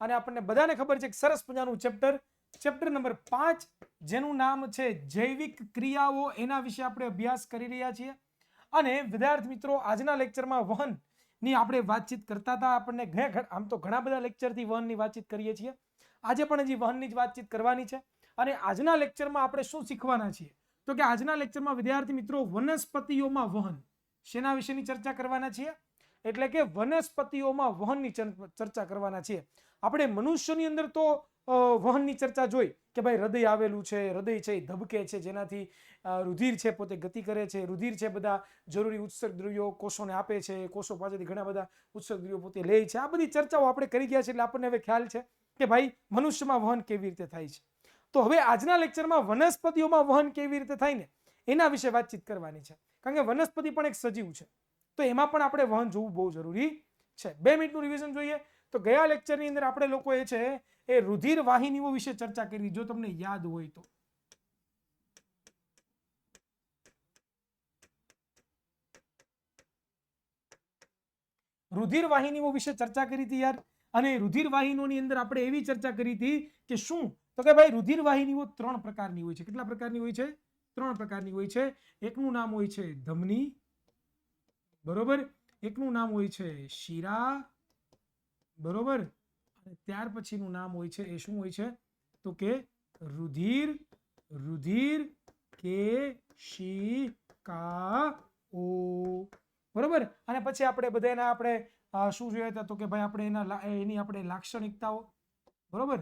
અને આપણને બધાને ખબર છે કે સરસ મજાનું ચેપ્ટર નંબર 5 જેનું નામ છે જૈવિક ક્રિયાઓ, એના વિશે આપણે અભ્યાસ કરી રહ્યા છીએ. અને વિદ્યાર્થી મિત્રો, આજના લેક્ચરમાં વહનની આપણે વાતચીત કરતા હતા. આપણને આમ તો ઘણા બધા લેક્ચરથી વહનની વાતચીત કરીએ છીએ. આજે પણ હજી વહનની જ વાતચીત કરવાની છે. અને આજના લેક્ચરમાં આપણે શું શીખવાના છીએ તો કે આજના લેક્ચરમાં વિદ્યાર્થી મિત્રો વનસ્પતિઓમાં વહન, શેના વિશેની ચર્ચા કરવાના છીએ? એટલે કે વનસ્પતિઓમાં વહનની ચર્ચા કરવાના છીએ. આપણે મનુષ્યની અંદર તો વહનની ચર્ચા જોઈ કે ભાઈ હૃદય આવેલું છે, હૃદય છે એ ધબકે છે, જેનાથી રુધિર છે પોતે ગતિ કરે છે, રુધિર છે બધા જરૂરી ઉત્સર્ગ દ્રવ્યો કોષોને આપે છે, કોષો પાસેથી ઘણા બધા ઉત્સર્ગ દ્રવ્યો પોતે લે છે. આ બધી ચર્ચાઓ આપણે કરી ગયા છે, એટલે આપણને હવે ખ્યાલ છે કે ભાઈ મનુષ્યમાં વહન કેવી રીતે થાય છે. તો હવે આજના લેક્ચરમાં વનસ્પતિઓમાં વહન કેવી રીતે થાય ને એના વિશે વાતચીત કરવાની છે. કારણ કે વનસ્પતિ પણ એક સજીવ છે, તો એમાં પણ આપણે વહન જોવું બહુ જરૂરી છે. 2 મિનિટનું રિવિઝન જોઈએ તો ગયા લેક્ચરની અંદર આપણે લોકોએ છે એ રુધિર વાહિનીઓ વિશે ચર્ચા કરી, જો તમને યાદ હોય તો. રુધિર વાહિનીઓ વિશે ચર્ચા કરી હતી યાર. અને રુધિર વાહિનીઓની અંદર આપણે એવી ચર્ચા કરી હતી કે શું તો કે ભાઈ રુધિર વાહિનીઓ 3 પ્રકારની હોય છે. કેટલા પ્રકારની હોય છે? 3 પ્રકારની હોય છે. એકનું નામ હોય છે ધમની, બરોબર, એકનું નામ હોય છે શિરા, બરોબર, અને ત્યાર પછીનું નામ હોય છે એ શું હોય છે તો કે રુધિર કેશિકાઓ, બરોબર. અને પછી આપણે બધાના આપણે શું જોયા હતા તો કે ભાઈ આપણે એની આપણે લાક્ષણિકતાઓ, બરોબર,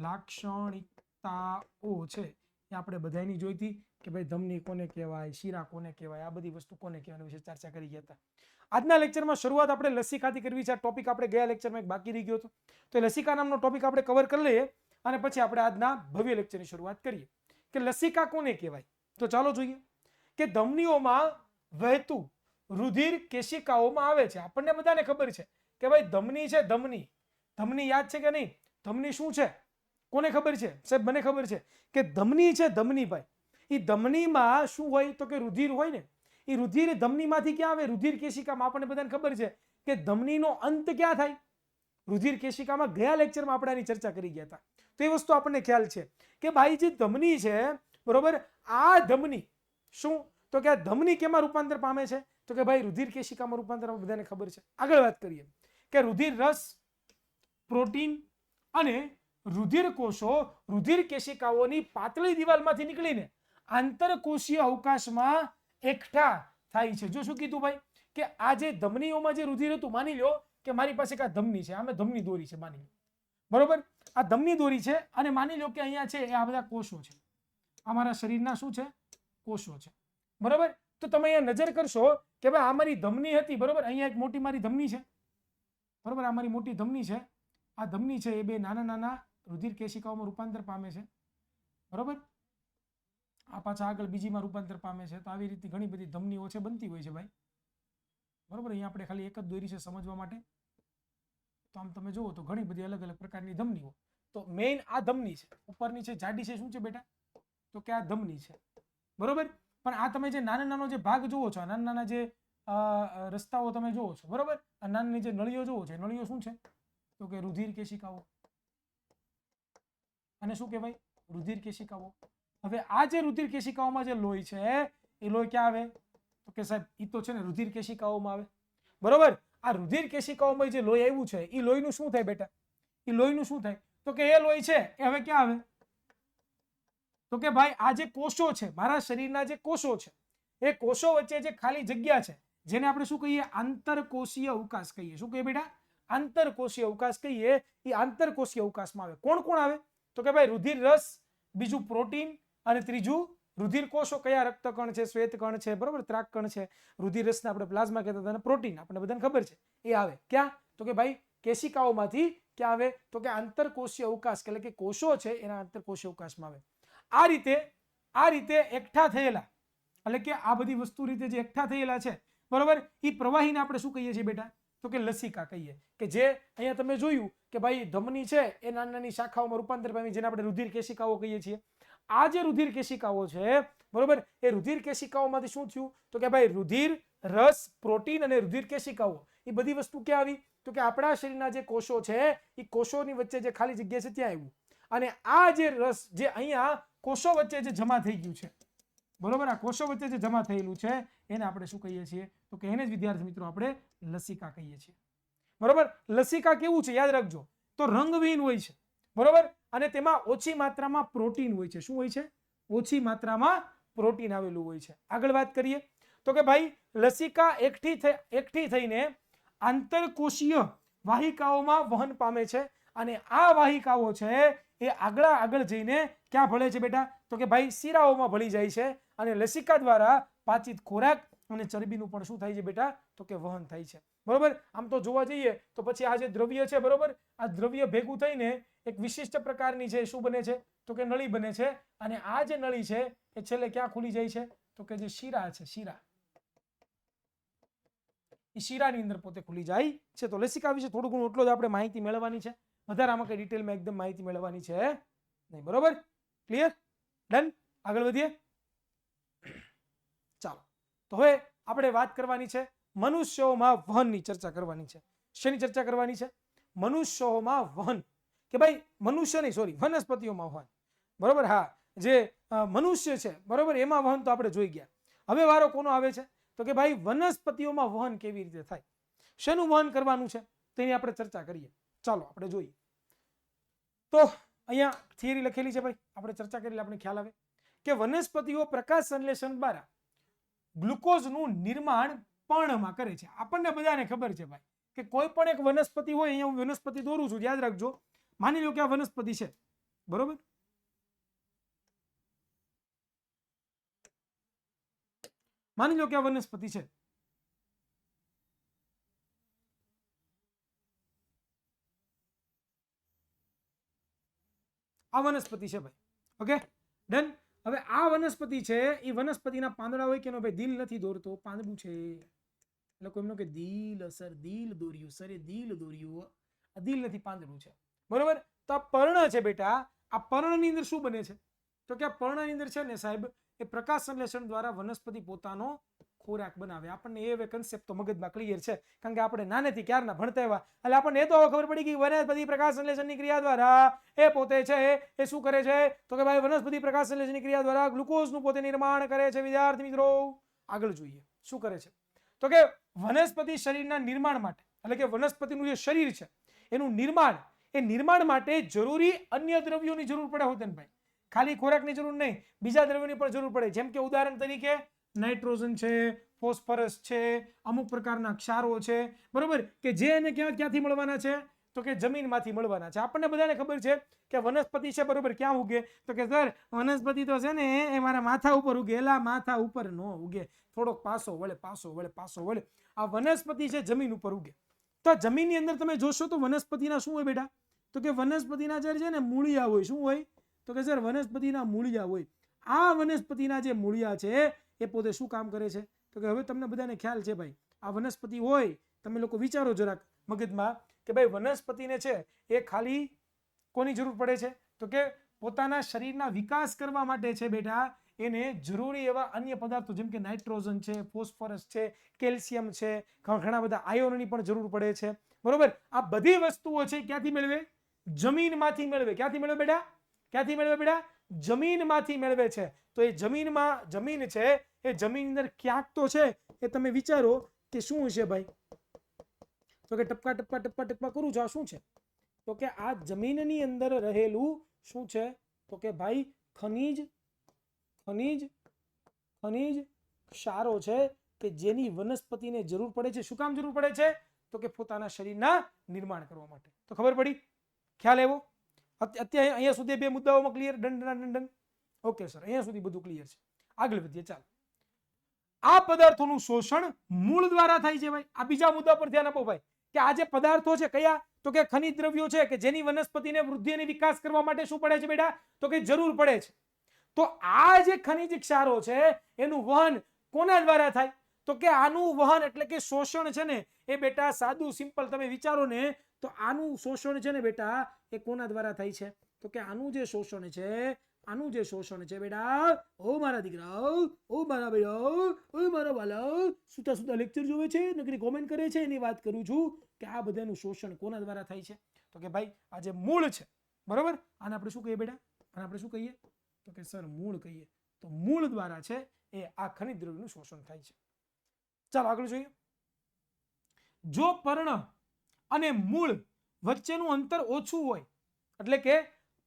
લાક્ષણિકતાઓ છે એ આપણે બધાની જોઈતી કે ભાઈ ધમની કોને કહેવાય, શિરા કોને કહેવાય, આ બધી વસ્તુ કોને કહેવાય વિશે ચર્ચા કરી ગયા હતા. આજના લેક્ચરમાં શરૂઆત આપણે લસિકાથી કરવી છે. આ ટોપિક આપણે ગયા લેક્ચરમાં એક બાકી રહી ગયો હતો, તો લસિકા નામનો ટોપિક આપણે કવર કરી લઈએ અને પછી આપણે આજના ભવ્ય લેક્ચરની શરૂઆત કરીએ કે લસિકા કોને કહેવાય. તો ચાલો જોઈએ કે ધમનીઓમાં વહેતું રુધિર કેશિકાઓમાં આવે છે. આપણને બધાને ખબર છે કે ભાઈ ધમની છે, ધમની યાદ છે કે નહીં? ધમની શું છે કોને ખબર છે? સાહેબ મને ખબર છે કે ધમની છે, ધમની ભાઈ. એ ધમનીમાં શું હોય તો કે રુધિર હોય ને, એ રુધિર ધમનીમાંથી ક્યાં આવે? રુધિર કેશિકામાં. આપણને બધાને ખબર છે કે ધમનીનો અંત ક્યાં થાય? રુધિર કેશિકામાં. ગયા લેક્ચરમાં આપણે આની ચર્ચા કરી ગયા હતા, તો એ વસ્તુ આપણને ખ્યાલ છે કે ભાઈ જે ધમની છે, બરોબર, આ ધમની શું તો કે આ ધમની કેમાં રૂપાંતર પામે છે તો કે ભાઈ રુધિર કેશિકામાં રૂપાંતર બધાને ખબર છે. આગળ વાત કરીએ કે રુધિર રસ, પ્રોટીન અને રુધિર કોષો રુધિર કેશિકાઓની પાતળી દિવાલમાંથી નીકળીને આંતરકોષીય અવકાશમાં એકઠા થાય છે. જો શું કીધું ભાઈ કે આ જે ધમનીઓમાં જે રુધિર હતું, માની લો કે મારી પાસે આ ધમની છે, આમે ધમની દોરી છે માની લો, બરોબર, આ ધમની દોરી છે અને માની લો કે અહીંયા છે એ આ બધા કોષો છે, અમારા શરીરના શું છે? કોષો છે, બરોબર. તો તમે અહીંયા નજર કરશો કે ભાઈ આ મારી ધમની હતી, બરોબર, અહીંયા એક મોટી મારી ધમની છે, બરોબર, આ મારી મોટી ધમની છે. આ ધમની છે એ બે નાના નાના રુધિર કેશિકાઓમાં રૂપાંતર પામે છે, બરોબર. આ પાછા આગળ બીજીમાં રૂપાંતર પામે છે. તો આવી રીતે ઘણી બધી ધમનીઓ છે બનતી હોય છે ભાઈ, બરોબર. અહીંયા આપણે ખાલી એક જ દોરી છે સમજવા માટે. તો આમ તમે જુઓ તો ઘણી બધી અલગ અલગ પ્રકારની ધમનીઓ. તો મેઇન આ ધમની છે, ઉપરની છે જાડી છે, શું છે બેટા તો કે આ ધમની છે, બરોબર. પણ આ તમે જે નાનો નાનો જે ભાગ જુઓ છો, નાના નાના જે રસ્તાઓ તમે જુઓ છો, બરોબર, આ નાની જે નળીઓ જુઓ છો, નળીઓ શું છે તો કે રુધિર કેશિકાઓ. અને શું કહેવાય? રુધિર કેશિકાઓ. હવે આ જે રુધિર કેશિકાઓમાં જે લોહી છે એ લોહી ક્યાં આવે તો કે સાહેબ એ તો છે ને રુધિર કેશિકાઓમાં આવે, બરોબર. આ રુધિર કેશિકાઓમાં જે લોહી આવ્યું છે એ લોહીનું શું થાય બેટા? એ લોહીનું શું થાય તો કે એ લોહી છે એ હવે ક્યાં આવે તો કે ભાઈ આ જે કોષો છે, મારા શરીરના જે કોષો છે, એ કોષો વચ્ચે જે ખાલી જગ્યા છે જેને આપણે શું કહીએ? આંતરકોષીય અવકાશ કહીએ. શું કહીએ બેટા? આંતરકોષીય અવકાશ કહીએ. એ આંતરકોષીય અવકાશમાં આવે. કોણ કોણ આવે તો કે ભાઈ રુધિર રસ, બીજું પ્રોટીન અને ત્રીજું રુધિર કોષો. કયા? રક્તકણ છે, શ્વેતકણ છે, બરોબર, ત્રાકકણ છે. રુધિર રસને આપણે પ્લાઝ્મા કહેતા હતા અને પ્રોટીન આપણને બધાને ખબર છે એ આવે ક્યાં તો કે ભાઈ કેશિકાઓમાંથી. ક્યાં આવે તો કે આંતરકોષીય અવકાશ, એટલે કે કોષો છે એના આંતરકોષીય અવકાશમાં આવે. આ રીતે એકઠા થયેલા, એટલે કે આ બધી વસ્તુ રીતે જે એકઠા થયેલા છે, બરોબર, એ પ્રવાહીને આપણે શું કહીએ છીએ બેટા તો કે લસિકા કહીએ. કે જે અહીંયા તમે જોયું કે ભાઈ ધમની છે એ નાની નાની શાખાઓમાં રૂપાંતર પામી, જેને આપણે રુધિર કેશિકાઓ કહીએ છીએ. આ જે રુધિર કેશિકાઓ છે, બરોબર, એ રુધિર કેશિકાઓમાંથી શું થયું તો કે ભાઈ રુધિર રસ, પ્રોટીન અને રુધિર કેશિકાઓ એ બધી વસ્તુ ક્યાં આવી? તો કે આપણા શરીરના જે કોષો છે એ કોષોની વચ્ચે જે ખાલી જગ્યા છે ત્યાં આવ્યું. અને આ જે રસ જે અહીંયા કોષો વચ્ચે જે જમા થઈ ગયું છે, બરોબર, આ કોષો વચ્ચે જે જમા થયેલું છે એને આપણે શું કહીએ છીએ? તો કે એને જ વિદ્યાર્થી મિત્રો આપણે લસિકા કહીએ છીએ. બરોબર, લસિકા કેવું છે યાદ રાખજો, તો રંગવિહીન હોય છે, બરોબર, અને તેમાં ઓછી માત્રામાં પ્રોટીન હોય છે. શું હોય છે? ઓછી માત્રામાં પ્રોટીન આવેલું હોય છે. આગળ વાત કરીએ તો કે ભાઈ લસિકા એકઠી થઈને આંતરકોષીય વાહિકાઓમાં વહન પામે છે અને આ વાહિકાઓ છે એ આગળ જઈને ક્યાં ભળે છે બેટા? તો કે ભાઈ શિરાઓમાં ભળી જાય છે અને લસિકા દ્વારા પાચિત ખોરાક અને ચરબીનું પણ શું થાય છે બેટા? તો કે વહન થાય છે. બરોબર, આમ તો જોવા જઈએ તો પછી આ જે દ્રવ્ય છે, બરોબર, આ દ્રવ્ય ભેગું થઈને એક વિશિષ્ટ પ્રકારની છે શું બને છે? તો કે નળી બને છે અને આ જે નળી છે એ છેલ્લે ક્યાં ખુલી જાય છે? તો કે જે શિરા છે, શિરા, એ શિરાની અંદર પોતે ખુલી જાય છે. તો લસિકા વિશે થોડું ઘણું એટલો જ આપણે માહિતી મેળવવાની છે, વધારે આમાં કઈ ડિટેલમાં એકદમ માહિતી મેળવવાની છે નહીં. બરોબર, ક્લિયર, ડન, આગળ વધીએ. ચાલો, તો હવે આપણે વાત કરવાની છે મનુષ્યોમાં વહનની ચર્ચા કરવાની છે. શેની ચર્ચા કરવાની છે? મનુષ્યોમાં વહન, કે ભાઈ મનુષ્ય નહીં, સોરી, વનસ્પતિઓમાં વહન. બરોબર, હા, જે મનુષ્ય છે, બરોબર, એમાં વહન તો આપણે જોઈ ગયા. હવે વારો કોનો આવે છે? તો કે ભાઈ વનસ્પતિઓમાં વહન કેવી રીતે થાય, શેનું વહન કરવાનું છે તેની આપણે ચર્ચા કરીએ. ચાલો આપણે જોઈએ. તો અહીંયા થિયરી લખેલી છે ભાઈ, આપણે ચર્ચા કરી આપણે ખ્યાલ આવે કે વનસ્પતિઓ પ્રકાશ સંશ્લેષણ દ્વારા ગ્લુકોઝનું નિર્માણ પર્ણમાં કરે છે. આપણને બધાને ખબર છે ભાઈ કે કોઈ પણ એક વનસ્પતિ હોય, અહીંયા હું વનસ્પતિ દોરું છું, યાદ રાખજો. માની લો કે આ વનસ્પતિ છે, બરોબર, માની લો કે આ વનસ્પતિ છે. આ વનસ્પતિ છે ભાઈ, ઓકે, ડન. હવે આ વનસ્પતિ છે એ વનસ્પતિના પાંદડા હોય કે નો ભાઈ? દિલ નથી દોરતો, પાંદડું છે એટલે કોઈ એમનો કે દિલ, સર દિલ દોર્યું, સરે દિલ દોર્યું, આ દિલ નથી, પાંદડું છે, બરોબર. તો આ પર્ણ છે બેટા, આ પર્ણની અંદર શું બને છે? તો કે આ પર્ણની અંદર છે ને સાહેબ એ પ્રકાશ સંશ્લેષણ દ્વારા વનસ્પતિ પોતાનો ખોરાક બનાવે. આપણને એ હવે કન્સેપ્ટ તો મગજમાં ક્લિયર છે, કારણ કે આપણે નાનેથી ક્યારના ભણતા એવા, એટલે આપણને એ તો ખબર પડી ગઈ વનસ્પતિ પ્રકાશ સંશ્લેષણની ક્રિયા દ્વારા એ પોતે છે એ શું કરે છે? તો કે ભાઈ વનસ્પતિ પ્રકાશ સંશ્લેષણની ક્રિયા દ્વારા ગ્લુકોઝનું પોતે નિર્માણ કરે છે. વિદ્યાર્થી મિત્રો આગળ જોઈએ શું કરે છે? તો કે વનસ્પતિ શરીરના નિર્માણ માટે, એટલે કે વનસ્પતિનું જે શરીર છે એનું નિર્માણ, એ નિર્માણ માટે જરૂરી અન્ય દ્રવ્યોની જરૂર પડે હોતે ને ભાઈ, ખાલી ખોરાકની જરૂર નહીં, બીજા દ્રવ્યોની પણ જરૂર પડે. જેમ કે ઉદાહરણ તરીકે નાઇટ્રોજન છે, ફોસ્ફરસ છે, અમુક પ્રકારના ક્ષારો છે, બરોબર, કે જે એને ક્યાંથી મળવાના છે? તો કે જમીનમાંથી મળવાના છે. આપણને બધાને ખબર છે કે વનસ્પતિ છે, બરોબર, ક્યાં ઉગે? તો કે સર વનસ્પતિ તો છે ને એ મારા માથા ઉપર ઉગે. એલા માથા ઉપર નો ઉગે, થોડોક પાસો વળે, પાસો વળે, પાસો વળે. આ વનસ્પતિ છે જમીન ઉપર ઉગે. તો જમીનની અંદર તમે જોશો તો વનસ્પતિના શું હોય બેટા? તો કે વનસ્પતિના જે છે ને મૂળિયા હોય. શું હોય? તો કે સર વનસ્પતિના મૂળિયા હોય. આ વનસ્પતિના જે મૂળિયા છે એ પોતે શું કામ કરે છે? તો કે હવે તમને બધાને ખ્યાલ છે ભાઈ, આ વનસ્પતિ હોય, તમે લોકો વિચારો જરાક મગજમાં કે ભાઈ વનસ્પતિને છે એ ખાલી કોની જરૂર પડે છે? તો કે પોતાના શરીરના વિકાસ કરવા માટે છે બેટા એને જરૂરી એવા અન્ય પદાર્થો જેમ કે નાઇટ્રોજન છે, ફોસ્ફરસ છે, કેલ્શિયમ છે, ઘણા બધા આયોનની પણ જરૂર પડે છે, બરોબર. આ બધી વસ્તુઓ છે ક્યાંથી મેળવે? જમીનમાંથી મેળવે. ક્યાંથી મેળવે બેટા? ક્યાંથી મેળવે બેટા? જમીનમાંથી મેળવે છે. તો એ જમીનમાં, જમીન છે એ જમીન અંદર ક્યાંક તો છે, એ તમે વિચારો કે શું છે ભાઈ? તો કે ટપકા ટપકા ટપકા ટપકા કરું છું, આ શું છે? તો કે આ જમીનની અંદર રહેલું શું છે? તો કે ભાઈ ખનિજ, ખનિજ, ખનિજ ક્ષારો છે કે જેની વનસ્પતિને જરૂર પડે છે. શું કામ જરૂર પડે છે? તો કે પોતાના શરીરના નિર્માણ કરવા માટે. તો ખબર પડી? ખ્યાલ આવ્યો? અત્યારે અહીંયા સુધી બે મુદ્દાઓમાં ક્લિયર? દંડન. ઓકે સર, અહીંયા સુધી બધું ક્લિયર છે. આગળ વધીએ. ચાલો, આ પદાર્થોનું શોષણ મૂળ દ્વારા થાય છે ભાઈ. આ બીજા મુદ્દા પર ધ્યાન આપો ભાઈ કે આ જે પદાર્થો છે કયા? તો કે ખનિજ દ્રવ્યો છે કે જેની વનસ્પતિને વૃદ્ધિ અને વિકાસ કરવા માટે શું પડે છે બેટા? તો કે જરૂર પડે છે. તો આ જે ખનિજ ક્ષારો છે એનું વહન કોના દ્વારા થાય? તો કે આનું વહન એટલે કે શોષણ છે ને એ બેટા સાદું સિમ્પલ તમે વિચારો ને તો આનું શોષણ છે ને બેટા એ કોના દ્વારા થાય છે? તો કે આનું જે શોષણ છે આનું જે શોષણ છે બેટા, ઓ મારા દીકરા, ઓ મારા ભાઈઓ, ઓ મારા વાલા, સુતા સુતા લેક્ચર જોવે છે, નકરી કોમેન્ટ કરે છે, એની વાત કરું છું કે આ બધાનું શોષણ કોના દ્વારા થાય છે? તો કે ભાઈ આ જે મૂળ છે, બરોબર, આને આપણે શું કહીએ બેટા? આને આપણે શું કહીએ? તો કે સર મૂળ કહીએ. તો મૂળ દ્વારા છે એ આ ખનિજ દ્રવ્યનું શોષણ થાય છે. ચાલો આગળ જોઈએ. જો પર્ણ અને મૂળ વચ્ચેનું અંતર ઓછું હોય, એટલે કે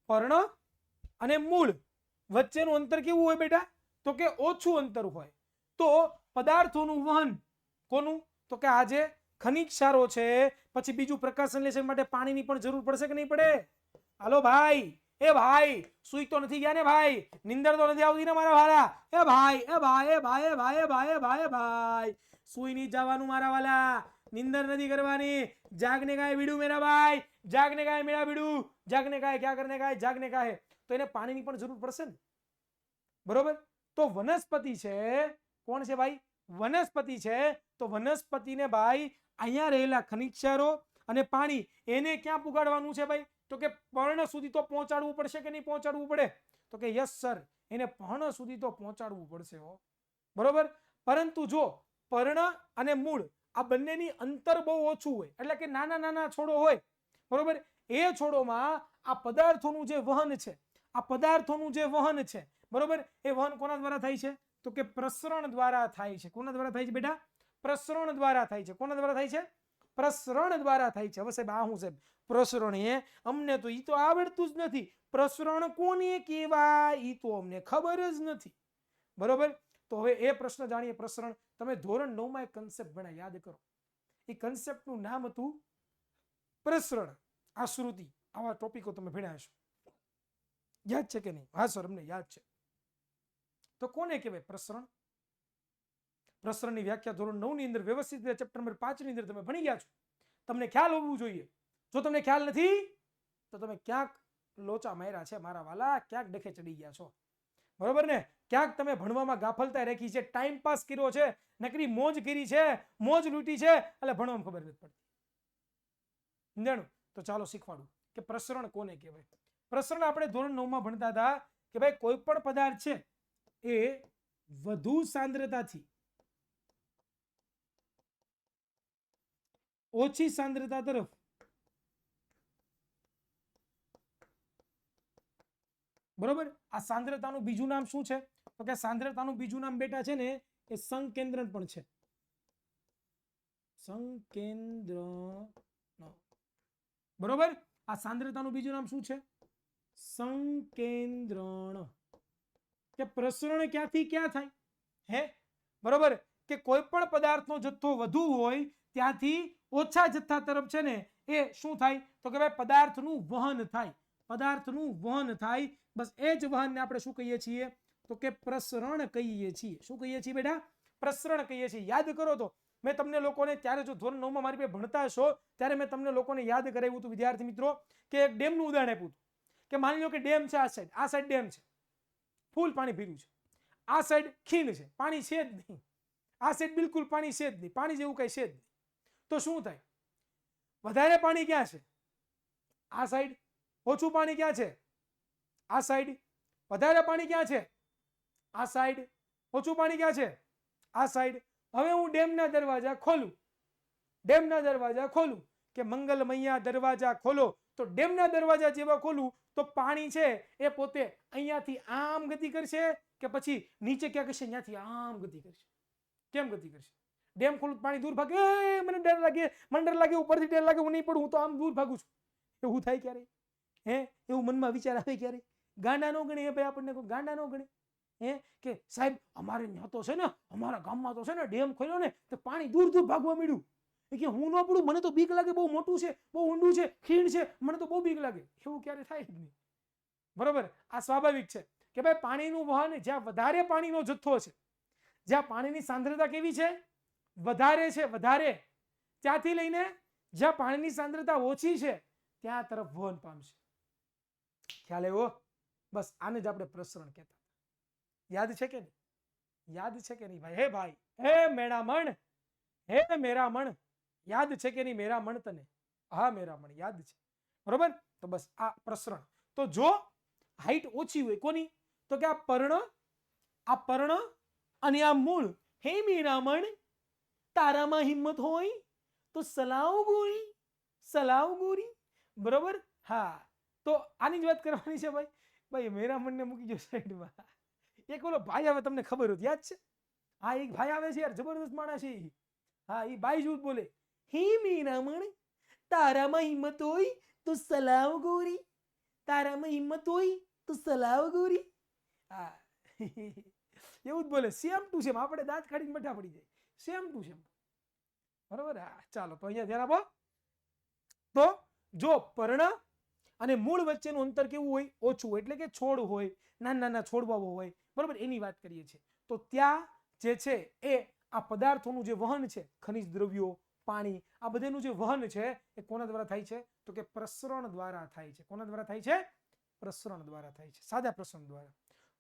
પર્ણ અને મૂળ વચ્ચેનું અંતર કેવું હોય બેટા? તો કે ઓછું અંતર હોય, તો પદાર્થોનું વહન કોનું? તો કે આજે ખનિજ ક્ષારો છે, પછી બીજું પ્રકાશ સંશ્લેષણ માટે પાણીની પણ જરૂર પડશે કે નહીં પડે? હાલો ભાઈ, એ ભાઈ સુઈ તો નથી ગયા ને ભાઈ? નિંદર તો નથી આવતી ને મારા વાલા? એ ભાઈ, એ ભાઈ, એ ભાઈ, એ ભાઈ, એ ભાઈ, એ ભાઈ, એ ભાઈ, સુઈ નહીં જવાનું મારા વાલા, નિંદર નથી કરવાની. જાગને का है बीड़ू मेरा भाई, जागने का है मेरा बीड़ू, जागने का है, क्या करने का है? जागने का है. तो એને પાણીની પણ જરૂર પડશે ને, બરોબર? તો વનસ્પતિ છે, કોણ છે ભાઈ? વનસ્પતિ છે. તો વનસ્પતિને ભાઈ અહીંયા રહેલા ખનિજ ક્ષારો અને પાણી એને ક્યાં પુગાડવાનું છે ભાઈ? તો કે પર્ણ સુધી તો પહોંચાડવું પડશે કે નહીં પહોંચાડવું પડે? તો કે યસ સર, એને પર્ણ સુધી તો પહોંચાડવું પડશે હો, બરોબર. પરંતુ જો પર્ણ અને મૂળ આ બંનેની અંતર બહુ ઓછું હોય, એટલે કે નાના નાના છોડો હોય, બરોબર, એ છોડોમાં આ પદાર્થોનું જે વહન છે, આ પદાર્થોનું જે વહન છે, બરોબર, એ વહન કોના દ્વારા થાય છે? તો કે પ્રસરણ દ્વારા થાય છે. કોના દ્વારા થાય છે બેટા? પ્રસરણ દ્વારા થાય છે. કોના દ્વારા થાય છે? પ્રસરણ દ્વારા થાય છે. હવે સાહેબ આ શું સાહેબ પ્રસરણ? એ અમને તો ઈ તો આવડતું જ નથી. પ્રસરણ કોને કહેવાય ઈ તો અમને ખબર જ નથી, બરોબર. તો હવે એ પ્રશ્ન જાણીએ. પ્રસરણ તમે ધોરણ 9 માં એક કન્સેપ્ટ ભણ્યા, યાદ કરો. એ કન્સેપ્ટનું નામ હતું પ્રસરણ, આશ્રુતિ. આવા ટોપિકો તમે ભણ્યા હશો, યાદ છે કે નહીં? હા સર અમને યાદ છે. તો કોને કહેવાય પ્રસરણ? પ્રસરણની વ્યાખ્યા ધોરણ 9 ની અંદર વ્યવસ્થિત રીતે ચેપ્ટર નંબર 5 ની અંદર તમે ભણી ગયા છો. તમને ખ્યાલ હોવું જોઈએ. જો તમને ખ્યાલ નથી તો તમે ક્યાંક લોચા માર્યા છે મારા વાલા, ક્યાંક ડખે ચડી ગયા છો, બરોબર ને? ક્યાંક તમે ભણવામાં ગાફલતા રાખી છે, ટાઈમ પાસ કર્યો છે, નકરી મોજ કરી છે, મોજ લૂંટી છે, એટલે ભણવામાં ખબર નથી પડતી. સમજાણું? તો ચાલો શીખવાડું કે પ્રસરણ કોને કહેવાય. પ્રસરણ આપણે ધોરણ 9 માં ભણતા હતા કે ભાઈ કોઈ પણ પદાર્થ છે એ વધુ સાંદ્રતાથી ઓછી સાંદ્રતા તરફ બરોબર. આ સાંદ્રતાનું બીજું નામ શું છે? તો કે સાંદ્રતાનું બીજું નામ બેટા છે ને એ સંકેન્દ્રણ પણ છે. સંકેન્દ્રણ, બરોબર. આ સાંદ્રતાનું બીજું નામ શું છે? સંકેન્દ્રણ. કે પ્રસરણ ક્યાંથી ક્યાં થાય? હે, બરોબર, કે કોઈ પણ પદાર્થનો જથ્થો વધુ હોય ત્યાંથી ઓછા જથ્થા તરફ છે ને એ શું થાય? તો કે ભાઈ પદાર્થનું વહન થાય. પદાર્થનું વહન થાય. બસ એ જ વહનને આપણે શું કહીએ છીએ? તો કે પ્રસરણ કહીએ છીએ. શું કહીએ છીએ બેટા? પ્રસરણ કહીએ છીએ. યાદ કરો તો મેં તમને લોકોને ત્યારે જો ધોરણ 9 માં મારી પાસે ભણતા હશો ત્યારે મેં તમને લોકોને યાદ કરાવ્યું હતું વિદ્યાર્થી મિત્રો કે એક ડેમનું ઉદાહરણ આપ્યું હતું કે માની લો કે ડેમ છે, આ સાઈડ ડેમ છે, ફૂલ પાણી ભર્યું છે, આ સાઈડ ખીણ છે, પાણી છે જ નહીં, આ સાઈડ બિલકુલ પાણી છે જ નહીં, પાણી જેવું કઈ છે જ નહીં. તો શું થાય? વધારે પાણી ક્યાં છે? આ સાઈડ. ઓછું પાણી ક્યાં છે? આ સાઈડ. વધારે પાણી ક્યાં છે? આ સાઈડ. ઓછું પાણી ક્યાં છે? આ સાઈડ. હવે હું ડેમના દરવાજા ખોલું, ડેમના દરવાજા ખોલું કે મંગલમૈયા દરવાજા ખોલો, તો ડેમના દરવાજા જેવા ખોલું તો પાણી છે એ પોતે અહીંયાથી આમ ગતિ કરશે કે પછી નીચે ક્યાં કરશે? અહીંયાથી આમ ગતિ કરશે. કેમ ગતિ કરશે? ડેમ ખોલું પાણી દૂર ભાગે, મને ડર લાગે, મને ડર લાગે, ઉપરથી ડર લાગે, હું નહીં પડું, હું તો આમ દૂર ભાગું છું. એવું થાય ક્યારે? હે, એવું મનમાં વિચાર આવે ક્યારે? ગાંડા નો ગણે ભાઈ, આપણને કોઈ ગાંડા નો ગણે હે કે સાહેબ અમારે ત્યાં તો છે ને, અમારા ગામમાં તો છે ને ડેમ ખોલ્યો ને તો પાણી દૂર દૂર ભાગવા મળ્યું. કે હું ન પડું, મને તો બીક લાગે, બહુ મોટું છે, બહુ ઊંડું છે, ખીણ છે, મને તો બહુ બીક લાગે. એવું ક્યારે થાય જ નહીં, બરોબર. આ સ્વાભાવિક છે કે ભાઈ પાણીનું વહન જ્યાં વધારે પાણીનો જથ્થો છે, જ્યાં પાણીની સાંદ્રતા કેવી છે? વધારે છે, વધારે, ત્યાંથી લઈને જ્યાં પાણીની સાંદ્રતા ઓછી છે ત્યાં તરફ વહન પામશે. ખ્યાલ આવ્યો? બસ આને જ આપણે પ્રસરણ કહેતા. યાદ છે કે નહીં? યાદ છે કે નહીં ભાઈ? હે ભાઈ, હે મેરામણ, હે મેરામણ, યાદ છે કે નહીં મેરામણ તને? હા મેરામણ યાદ છે, બરોબર. તો બસ આ પ્રસરણ. તો જો હાઈટ ઓછી હોય કોની? તો કે આ પર્ણ અને આ મૂળ. હે મીરામણ તારામાં હિંમત હોય તો સલાવ ગોરી. બરોબર? હા, તો આની જ વાત કરવાની છે ભાઈ. ભાઈ મેરામણને મૂકી જો સાઈડમાં. એક ઓલો ભાઈ આવે, તમને ખબર હોત, યાદ છે? હા, એક ભાઈ આવે છે યાર, જબરદસ્ત માણસ છે. હા, એ ભાઈ જૂથ બોલે, હે મીરામણ તારામાં હિંમત હોય તો સલાવ ગોરી. તારામાં હિંમત હોય તો સલાવ ગોરી. હા, એવું જ બોલે, સેમ ટુ સેમ. આપણે દાંત કાઢીને મઠા પડી જાય, સેમ ટુ સેમ. બરોબર? હા, ચાલો તો અહીંયા ધ્યાન આપો. તો જો પર્ણ અને મૂળ વચ્ચેનું અંતર કેવું હોય? ઓછું હોય. એટલે કે છોડ હોય, નાના છોડવાઓ હોય, બરોબર, એની વાત કરીએ છીએ. તો ત્યાં જે છે એ આ પદાર્થોનું જે વહન છે, ખનિજ દ્રવ્યો, પાણી, આ બધાનું જે વહન છે એ કોના દ્વારા થાય છે? તો કે પ્રસરણ દ્વારા થાય છે. કોના દ્વારા થાય છે? પ્રસરણ દ્વારા થાય છે, સાદા પ્રસરણ દ્વારા.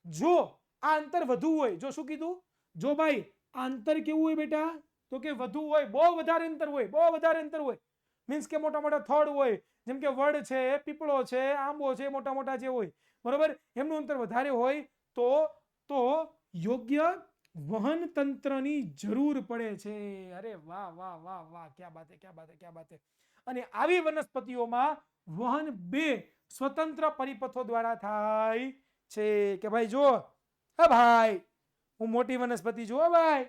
જો આ અંતર વધુ હોય, જો શું કીધું? જો ભાઈ આ અંતર કેવું હોય બેટા? તો કે વધુ હોય, બહુ વધારે અંતર હોય, મીન્સ કે મોટા મોટા થડ હોય, જેમ કે વડ છે, પીપળો છે, આંબો છે, મોટા મોટા જે હોય, બરોબર, એમનું અંતર વધારે હોય તો યોગ્ય વહન તંત્રની જરૂર પડે છે. અરે વાહ વાહ વાહ વાહ, ક્યા બાત હે. અને આવી વનસ્પતિઓમાં વહન બે સ્વતંત્ર પરિપથો દ્વારા થાય છે. કે ભાઈ જો, હા ભાઈ, હું મોટી વનસ્પતિ છું, ભાઈ,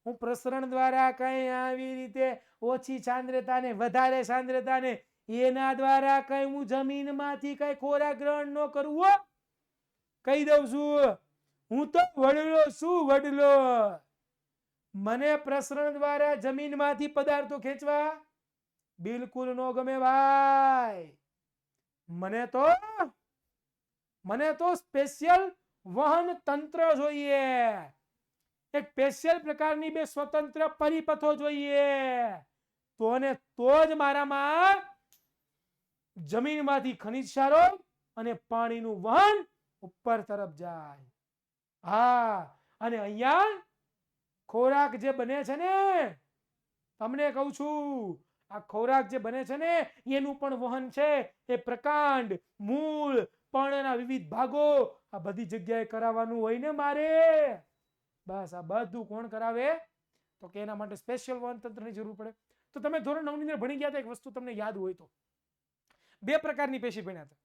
હું પ્રસરણ દ્વારા કઈ આવી રીતે ઓછી સાંદ્રતા ને વધારે સાંદ્રતા ને એના દ્વારા કઈ હું જમીનમાંથી કઈ ખોરાક ગ્રહણ ન કરવું. કહી દઉં છું, હું તો વડલો છું, વડલો. મને પ્રસરણ દ્વારા જમીનમાંથી પદાર્થો ખેંચવા બિલકુલ ન ગમે ભાઈ. મને તો સ્પેશિયલ વહન તંત્ર જોઈએ. એક સ્પેશિયલ પ્રકારની બે સ્વતંત્ર પરિપથો જોઈએ. તો જ મારામાં જમીનમાંથી ખનિજ ક્ષારો અને પાણીનું વહન ઉપર તરફ જાય. હા, અને અહીંયા ખોરાક જે બને છે ને, તમને કહું છું, આ ખોરાક જે બને છે ને એનું પણ વહન છે એ પ્રકાંડ, મૂળ, પર્ણના વિવિધ ભાગો, આ બધી જગ્યાએ કરાવવાનું હોય ને મારે. બસ આ બધું કોણ કરાવે? તો કે એના માટે સ્પેશિયલ વહન તંત્રની જરૂર પડે. તો તમે ધોરણ 9 ની અંદર ભણી ગયા હતા, એક વસ્તુ તમને યાદ હોય તો, બે પ્રકારની પેશી ભણ્યા હતા.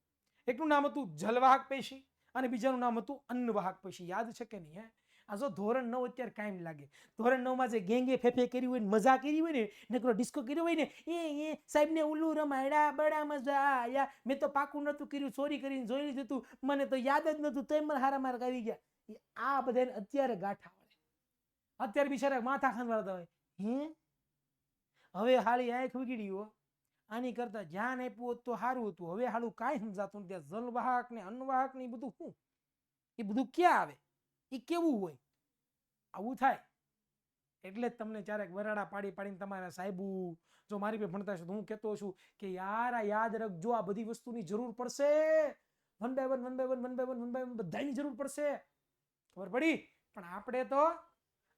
એકનું નામ હતું જલવાહક પેશી અને બીજાનું નામ હતું અન્નવાહક પેશી. યાદ છે કે નહીં? આ જો ધોરણ 9 અત્યારે કાયમ લાગે. ધોરણ 9 માં જે ગેંગે ફેફે કર્યું હોય ને, મજા કરી હોય ને, નકરો ડિસ્કો કર્યો હોય ને, એ સાહેબ ને ઉલ્લુ રમાયડા, બડા મજા આયા, મેં તો પાકું નતું કર્યું, ચોરી કરીને જોઈ લીધું હતું, મને તો યાદ જ નતું, તો મને હારા માર્ક આવી ગયા. આ બધાને અત્યારે ગાંઠા વળે. અત્યારે બિચારા માથા ખાંડવાળતા હોય, હવે હાલી આંખ ઉગડી હો, આની કરતા ધ્યાન આપ્યું હોત તો સારું હતું. હવે હાલું કાંઈ સમજાતું નથી. જલવાહક ને અન્નવાહક ને બધું શું? એ બધું ક્યાં આવે? એ કેવું હોય? આવું થાય. એટલે જ તમને ક્યારેક વરાડા પાડીને તમારા સાહેબુ જો મારી પાસે ભણતા હશે તો હું કહેતો છું કે યાર આ યાદ રાખજો, આ બધી વસ્તુની જરૂર પડશે. વન બાય વન બધાની જરૂર પડશે. ખબર પડી? પણ આપણે તો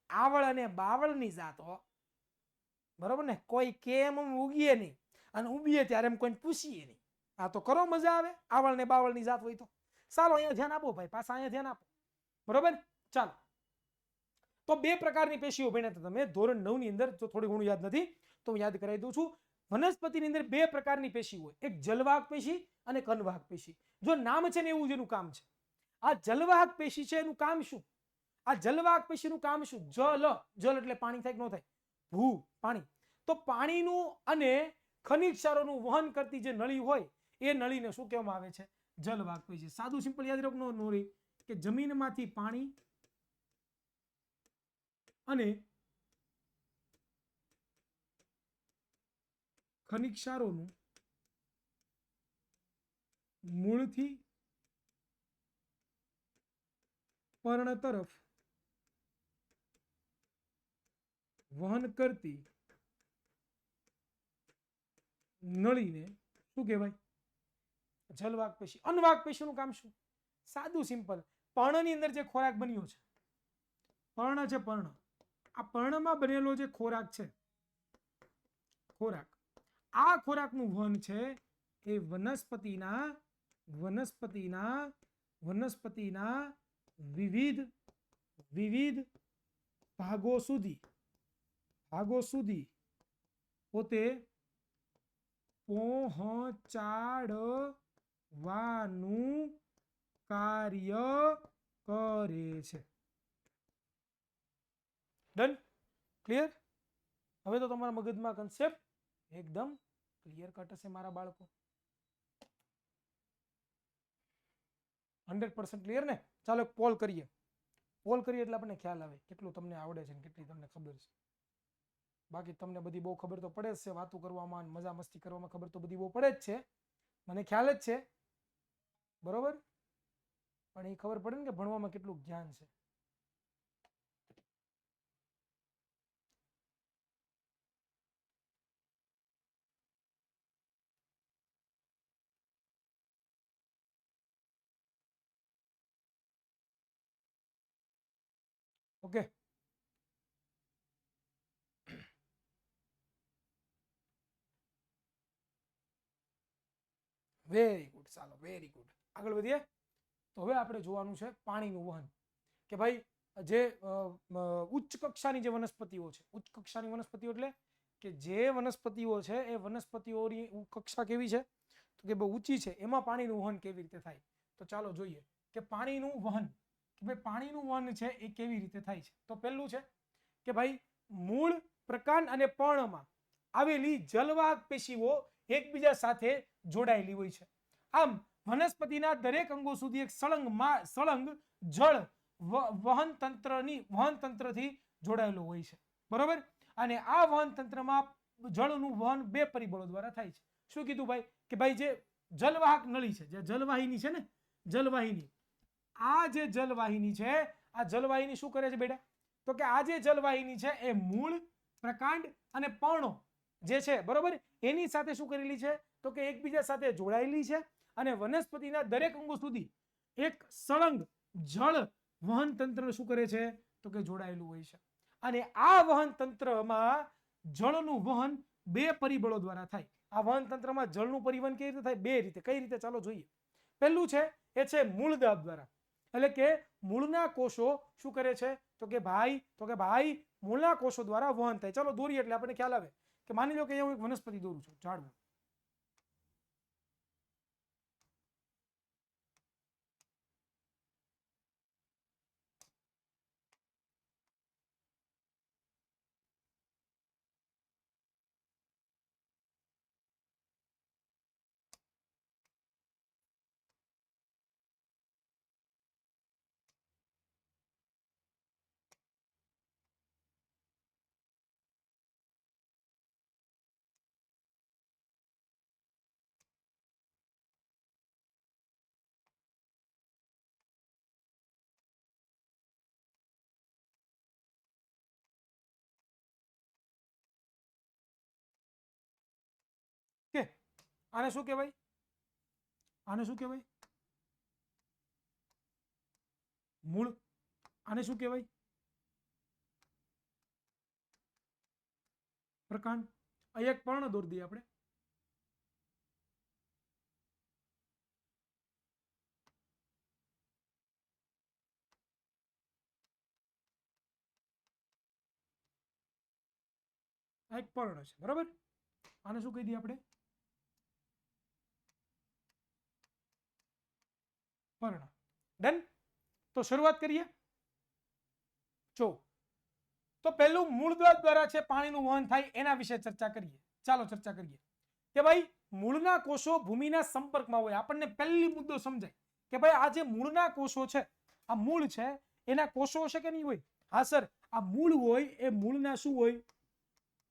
આવળ અને બાવળની જાત હો, બરોબર ને? કોઈ કેમ ઉગીએ નહીં, અને ઉગીએ ત્યારે એમ કોઈને પૂછીએ નહીં. આ તો કરો, મજા આવે આવળ ને બાવળની જાત હોય તો. ચાલો અહીંયા ધ્યાન આપો ભાઈ, પાછા અહીંયા ધ્યાન આપો. બરોબર? ચાલો, તો બે પ્રકારની પેશીઓ ભણ્યા હતા તમે ધોરણ 9 ની અંદર. જો થોડું ઘણું યાદ નથી તો હું યાદ કરાવી દઉં છું. વનસ્પતિની અંદર બે પ્રકારની પેશી હોય, એક જલવાહક પેશી અને એક અન્નવાહક પેશી. જો નામ છે ને એવું જ એનું કામ છે. આ જલવાહક પેશી છે, એનું કામ શું? આ જલવાહક પેશીનું કામ શું? જલ એટલે પાણી થાય કે ન થાય? ભૂ, પાણી. તો પાણીનું અને ખનિજ ક્ષારોનું વહન કરતી જે નળી હોય એ નળીને શું કહેવામાં આવે છે? જલવાહક પેશી. સાદું સિમ્પલ યાદ રાખો નો રે કે જમીનમાંથી પાણી અને ખનિજ ક્ષારોનું મૂળથી પર્ણ તરફ વહન કરતી નળીને શું કહેવાય? જલવાહક પેશી. અન્નવાહક પેશીનું કામ શું? સાદું સિમ્પલ, પર્ણની અંદર જે ખોરાક બન્યો છે, પર્ણ છે, આ પર્ણમાં બનેલો જે ખોરાક છે, આ ખોરાકનું વહન છે એ વનસ્પતિના વનસ્પતિના વિવિધ ભાગો સુધી પોતે પહોંચાડવાનું કાર્ય કરે છે. ડન? ક્લિયર? હવે તો તમારા મગજમાં કન્સેપ્ટ એકદમ ક્લિયર કટ હશે મારા બાળકો. 100% ક્લિયર ને? ચાલો પોલ કરીએ. પોલ કરીએ એટલે આપણને ખ્યાલ આવે કેટલું તમને આવડે છે ને કેટલી તમને ખબર છે. બાકી તમને બધી બહુ ખબર તો પડે જ છે, વાતો કરવામાં મજા મસ્તી કરવામાં ખબર તો બધી બહુ પડે જ છે, મને ખ્યાલ જ છે, બરોબર? પણ એ ખબર પડે ને કે ભણવામાં કેટલું જ્ઞાન છે. Okay, very good. ચાલો વેરી ગુડ, આગળ વધીએ. તો હવે આપણે જોવાનું છે પાણીનું વહન. કે ભાઈ જે ઉચ્ચ કક્ષાની જે વનસ્પતિઓ છે, ઉચ્ચ કક્ષાની વનસ્પતિઓ એટલે કે જે વનસ્પતિઓ છે એ વનસ્પતિઓની કક્ષા કેવી છે તો કે બહુ ઊંચી છે, એમાં પાણીનું વહન કેવી રીતે થાય. તો ચાલો જોઈએ કે પાણીનું વહન, કે ભાઈ પાણીનું વહન છે એ કેવી રીતે થાય છે. તો પહેલું છે કે ભાઈ મૂળ, પ્રકાંડ અને પર્ણમાં આવેલી જલવાહક પેશીઓ એકબીજા સાથે જોડાયેલી હોય છે. આમ વનસ્પતિના દરેક અંગો સુધી એક સળંગ જળ વહન તંત્રથી જોડાયેલો હોય છે, બરોબર? અને આ વહન તંત્રમાં જળનું વહન બે પરિબળો દ્વારા થાય છે. શું કીધું ભાઈ? કે ભાઈ જે જલવાહક નળી છે, જે જલવાહિની છે ને, જલવાહિની, આ જે જલવાહિની છે, આ જલવાહિની શું કરે છે બેટા? તો કે આ જે જલવાહિની છે એ મૂળ, પ્રકાંડ અને પર્ણો જે છે, બરોબર, એની સાથે શું કરેલી છે તો કે એકબીજા સાથે જોડાયેલી છે અને વનસ્પતિના દરેક અંગો સુધી એક સળંગ જળ વહન તંત્ર શું કરે છે તો કે જોડાયેલું હોય છે. અને આ વહન તંત્રમાં જળનું વહન બે પરિબળો દ્વારા થાય. આ વહન તંત્રમાં જળનું પરિવહન કેવી રીતે થાય? બે રીતે. કઈ રીતે? ચાલો જોઈએ. પહેલું છે એ છે મૂળદાબ દ્વારા. એટલે કે મૂળના કોષો શું કરે છે તો કે ભાઈ મૂળના કોષો દ્વારા વહન થાય. ચાલો દોરીએ એટલે આપણને ખ્યાલ આવે. કે માની લો કે અહીંયા હું એક વનસ્પતિ દોરું છું, ઝાડવું. કે આને શું કહેવાય? આને શું કહેવાય? મૂળ. આને શું કહેવાય? પ્રકાંડ. અહીં એક પર્ણ દોરી દઈએ આપણે. આ એક પર્ણ છે, બરાબર? આને શું કહી દઈએ આપણે? પર્ણ. ડન? તો શરૂઆત કરીએ. જો તો પહેલું મૂળદ્વાર દ્વારા છે પાણીનું વહન થાય એના વિશે ચર્ચા કરીએ. ચાલો ચર્ચા કરીએ કે ભાઈ મૂળના કોષો ભૂમિના સંપર્કમાં હોય. આપણને પહેલી મુદ્દો સમજાય કે ભાઈ આ જે મૂળના કોષો છે, આ મૂળ છે, એના કોષો હશે કે નહીં હોય? હા સર, આ મૂળ હોય એ મૂળના શું હોય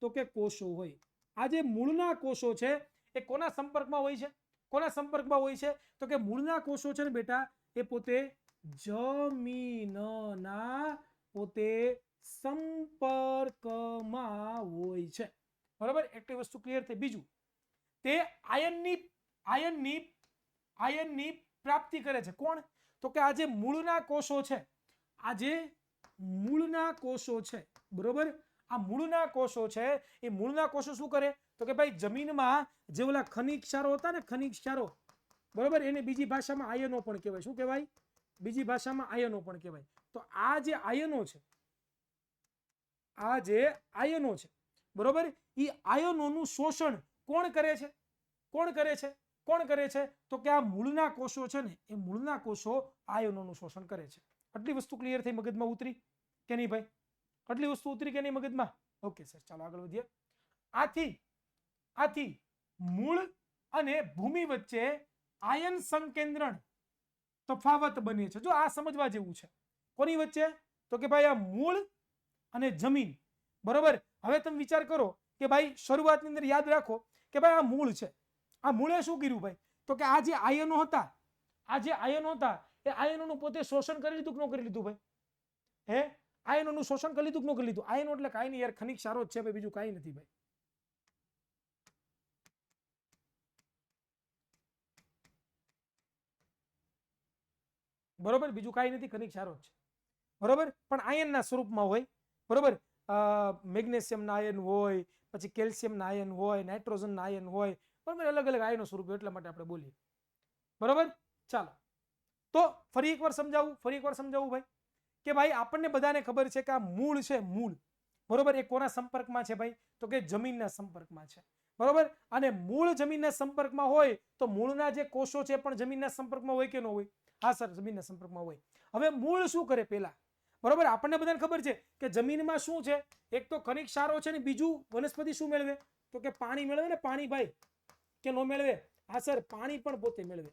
તો કે કોષો હોય. આ જે મૂળના કોષો છે એ કોના સંપર્કમાં હોય છે? કોના સંપર્કમાં હોય છે તો કે મૂળના કોષો છે ને બેટા એ પોતે જમીનના પોતે સંપર્કમાં હોય છે, બરાબર? એટલી વસ્તુ ક્લિયર થઈ. બીજું, તે આયનની પ્રાપ્તિ કરે છે. કોણ? તો કે આ જે મૂળના કોષો છે, આ જે મૂળના કોષો છે, બરોબર, આ મૂળના કોષો છે એ મૂળના કોષો શું કરે તો કે ભાઈ જમીનમાં જે ઓલા ખનિજ ક્ષારો હતા ને, ખનિજ ક્ષારો, બરોબર, એને બીજી ભાષામાં આયનો પણ કહેવાય. શું કહેવાય? બીજી ભાષામાં આયનો પણ કહેવાય. તો આ જે આયનો છે, આ જે આયનો છે, બરોબર, એ આયનોનું શોષણ કોણ કરે છે? કોણ કરે છે? કોણ કરે છે? તો કે આ મૂળના કોષો છે ને, એ મૂળના કોષો આયનોનું શોષણ કરે છે. આટલી વસ્તુ ક્લિયર થઈ, મગજમાં ઉતરી કે નહીં ભાઈ? આટલી વસ્તુ ઉતરી કે નહીં મગજમાં? ઓકે સર, ચાલો આગળ વધીએ. આથી મૂળ અને ભૂમિ વચ્ચે આયન સંકેન્દ્રણ તફાવત બને છે. જો આ સમજવા જેવું છે. કોની વચ્ચે? તો કે ભાઈ આ મૂળ અને જમીન. બરોબર, હવે તમે વિચાર કરો કે ભાઈ શરૂઆતની અંદર યાદ રાખો કે ભાઈ આ મૂળ છે. આ મૂળે શું કર્યું ભાઈ? તો કે આ જે આયનો હતા, એ આયનોનું પોતે શોષણ કરી લીધું કે ન કરી લીધું ભાઈ? હે, આયનોનું શોષણ કરી લીધું કે ન કરી લીધું? આયનો એટલે કાંઈ નહીં યાર, ખનિજ ક્ષારો જ છે ભાઈ, બીજું કાંઈ નથી ભાઈ. બરોબર, બીજું કાંઈ નથી, ખનિજ ક્ષારો જ છે. બરોબર, પણ આયનના સ્વરૂપમાં હોય. બરોબર, મેગ્નેશિયમના આયન હોય, પછી કેલ્શિયમના આયન હોય, નાઇટ્રોજનના આયન હોય. બરોબર, અલગ અલગ આયનો સ્વરૂપ, એટલા માટે આપણે બોલીએ. બરોબર, ચાલો તો ફરી એકવાર સમજાવું ભાઈ કે ભાઈ આપણને બધાને ખબર છે કે આ મૂળ છે, મૂળ. બરોબર, એ કોના સંપર્કમાં છે ભાઈ? તો કે જમીનના સંપર્કમાં છે. બરોબર, અને મૂળ જમીનના સંપર્કમાં હોય તો મૂળના જે કોષો છે પણ જમીનના સંપર્કમાં હોય કે ન હોય? હા સર, જમીનના સંપર્કમાં હોય. હવે મૂળ શું કરે પેલા? બરોબર, આપણને બધાને ખબર છે કે જમીનમાં શું છે? એક તો ખનિજ ક્ષારો છે ને બીજું વનસ્પતિ શું મેળવે? તો કે પાણી મેળવે ને, પાણી ભાઈ, કે નો મેળવે? હા સર, પાણી પણ પોતે મેળવે.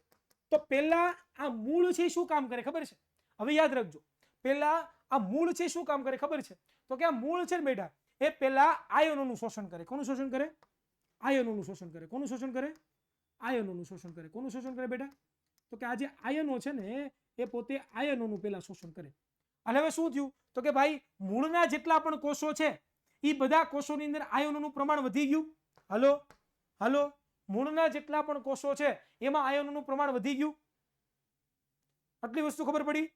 તો પેલા આ મૂળ છે શું કામ કરે ખબર છે? હવે યાદ રાખજો, પેલા આ મૂળ છે શું કામ કરે ખબર છે? તો કે આ મૂળ છે ને બેટા, એ પેલા આયનોનું શોષણ કરે. કોનું શોષણ કરે? આયનોનું શોષણ કરે. કોનું શોષણ કરે? આયનોનું શોષણ કરે. કોનું શોષણ કરે બેટા? તો કે આ જે આયનો છે ને, એ પોતે આયનોનું પેલા શોષણ કરે. અને હવે શું થયું? તો કે ભાઈ મૂળના જેટલા પણ કોષો છે એ બધા કોષોની અંદર આયનોનું પ્રમાણ વધી ગયું. હલો, મૂળના જેટલા પણ કોષો છે એમાં આયનોનું પ્રમાણ વધી ગયું. આટલી વસ્તુ ખબર પડી?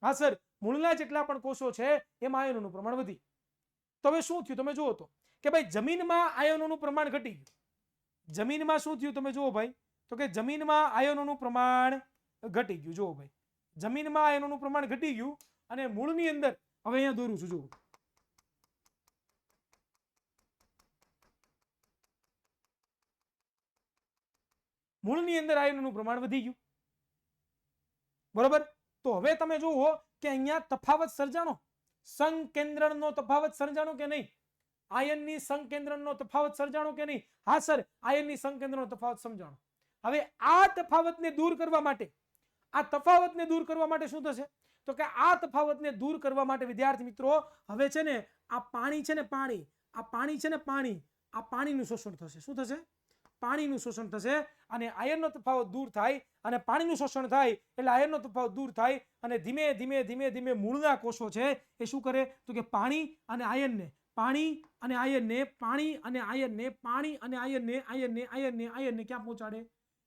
હા સર, મૂળના જેટલા પણ કોષો છે એમાં આયનોનું પ્રમાણ વધી. તો હવે શું થયું તમે જુઓ તો કે ભાઈ જમીનમાં આયનોનું પ્રમાણ ઘટી ગયું. જમીનમાં શું થયું તમે જુઓ ભાઈ? તો કે જમીનમાં આયનોનું પ્રમાણ ઘટી ગયું. જુઓ ભાઈ, જમીનમાં આયનોનું પ્રમાણ ઘટી ગયું અને મૂળની અંદર, હવે અહીંયા દોરું છું, જુઓ, મૂળની અંદર આયનોનું પ્રમાણ વધી ગયું. બરોબર, તો હવે તમે જુઓ કે અહીંયા તફાવત સર્જાણો, સંકેન્દ્રણનો તફાવત સર્જાણો કે નહીં? આયનની સંકેન્દ્રણનો તફાવત સર્જાણો કે નહીં? હા સર, આયનની સંકેન્દ્રણનો તફાવત સમજાણો. હવે આ તફાવતને દૂર કરવા માટે, શું થશે? તો કે આ તફાવતને દૂર કરવા માટે વિદ્યાર્થી મિત્રો હવે છે ને આ પાણી છે ને, આ પાણીનું શોષણ થશે. શું થશે? પાણીનું શોષણ થશે. અને આયનનો તફાવત દૂર થાય અને પાણીનું શોષણ થાય એટલે આયનનો તફાવત દૂર થાય અને ધીમે ધીમે મૂળના કોષો છે એ શું કરે? તો કે પાણી અને આયનને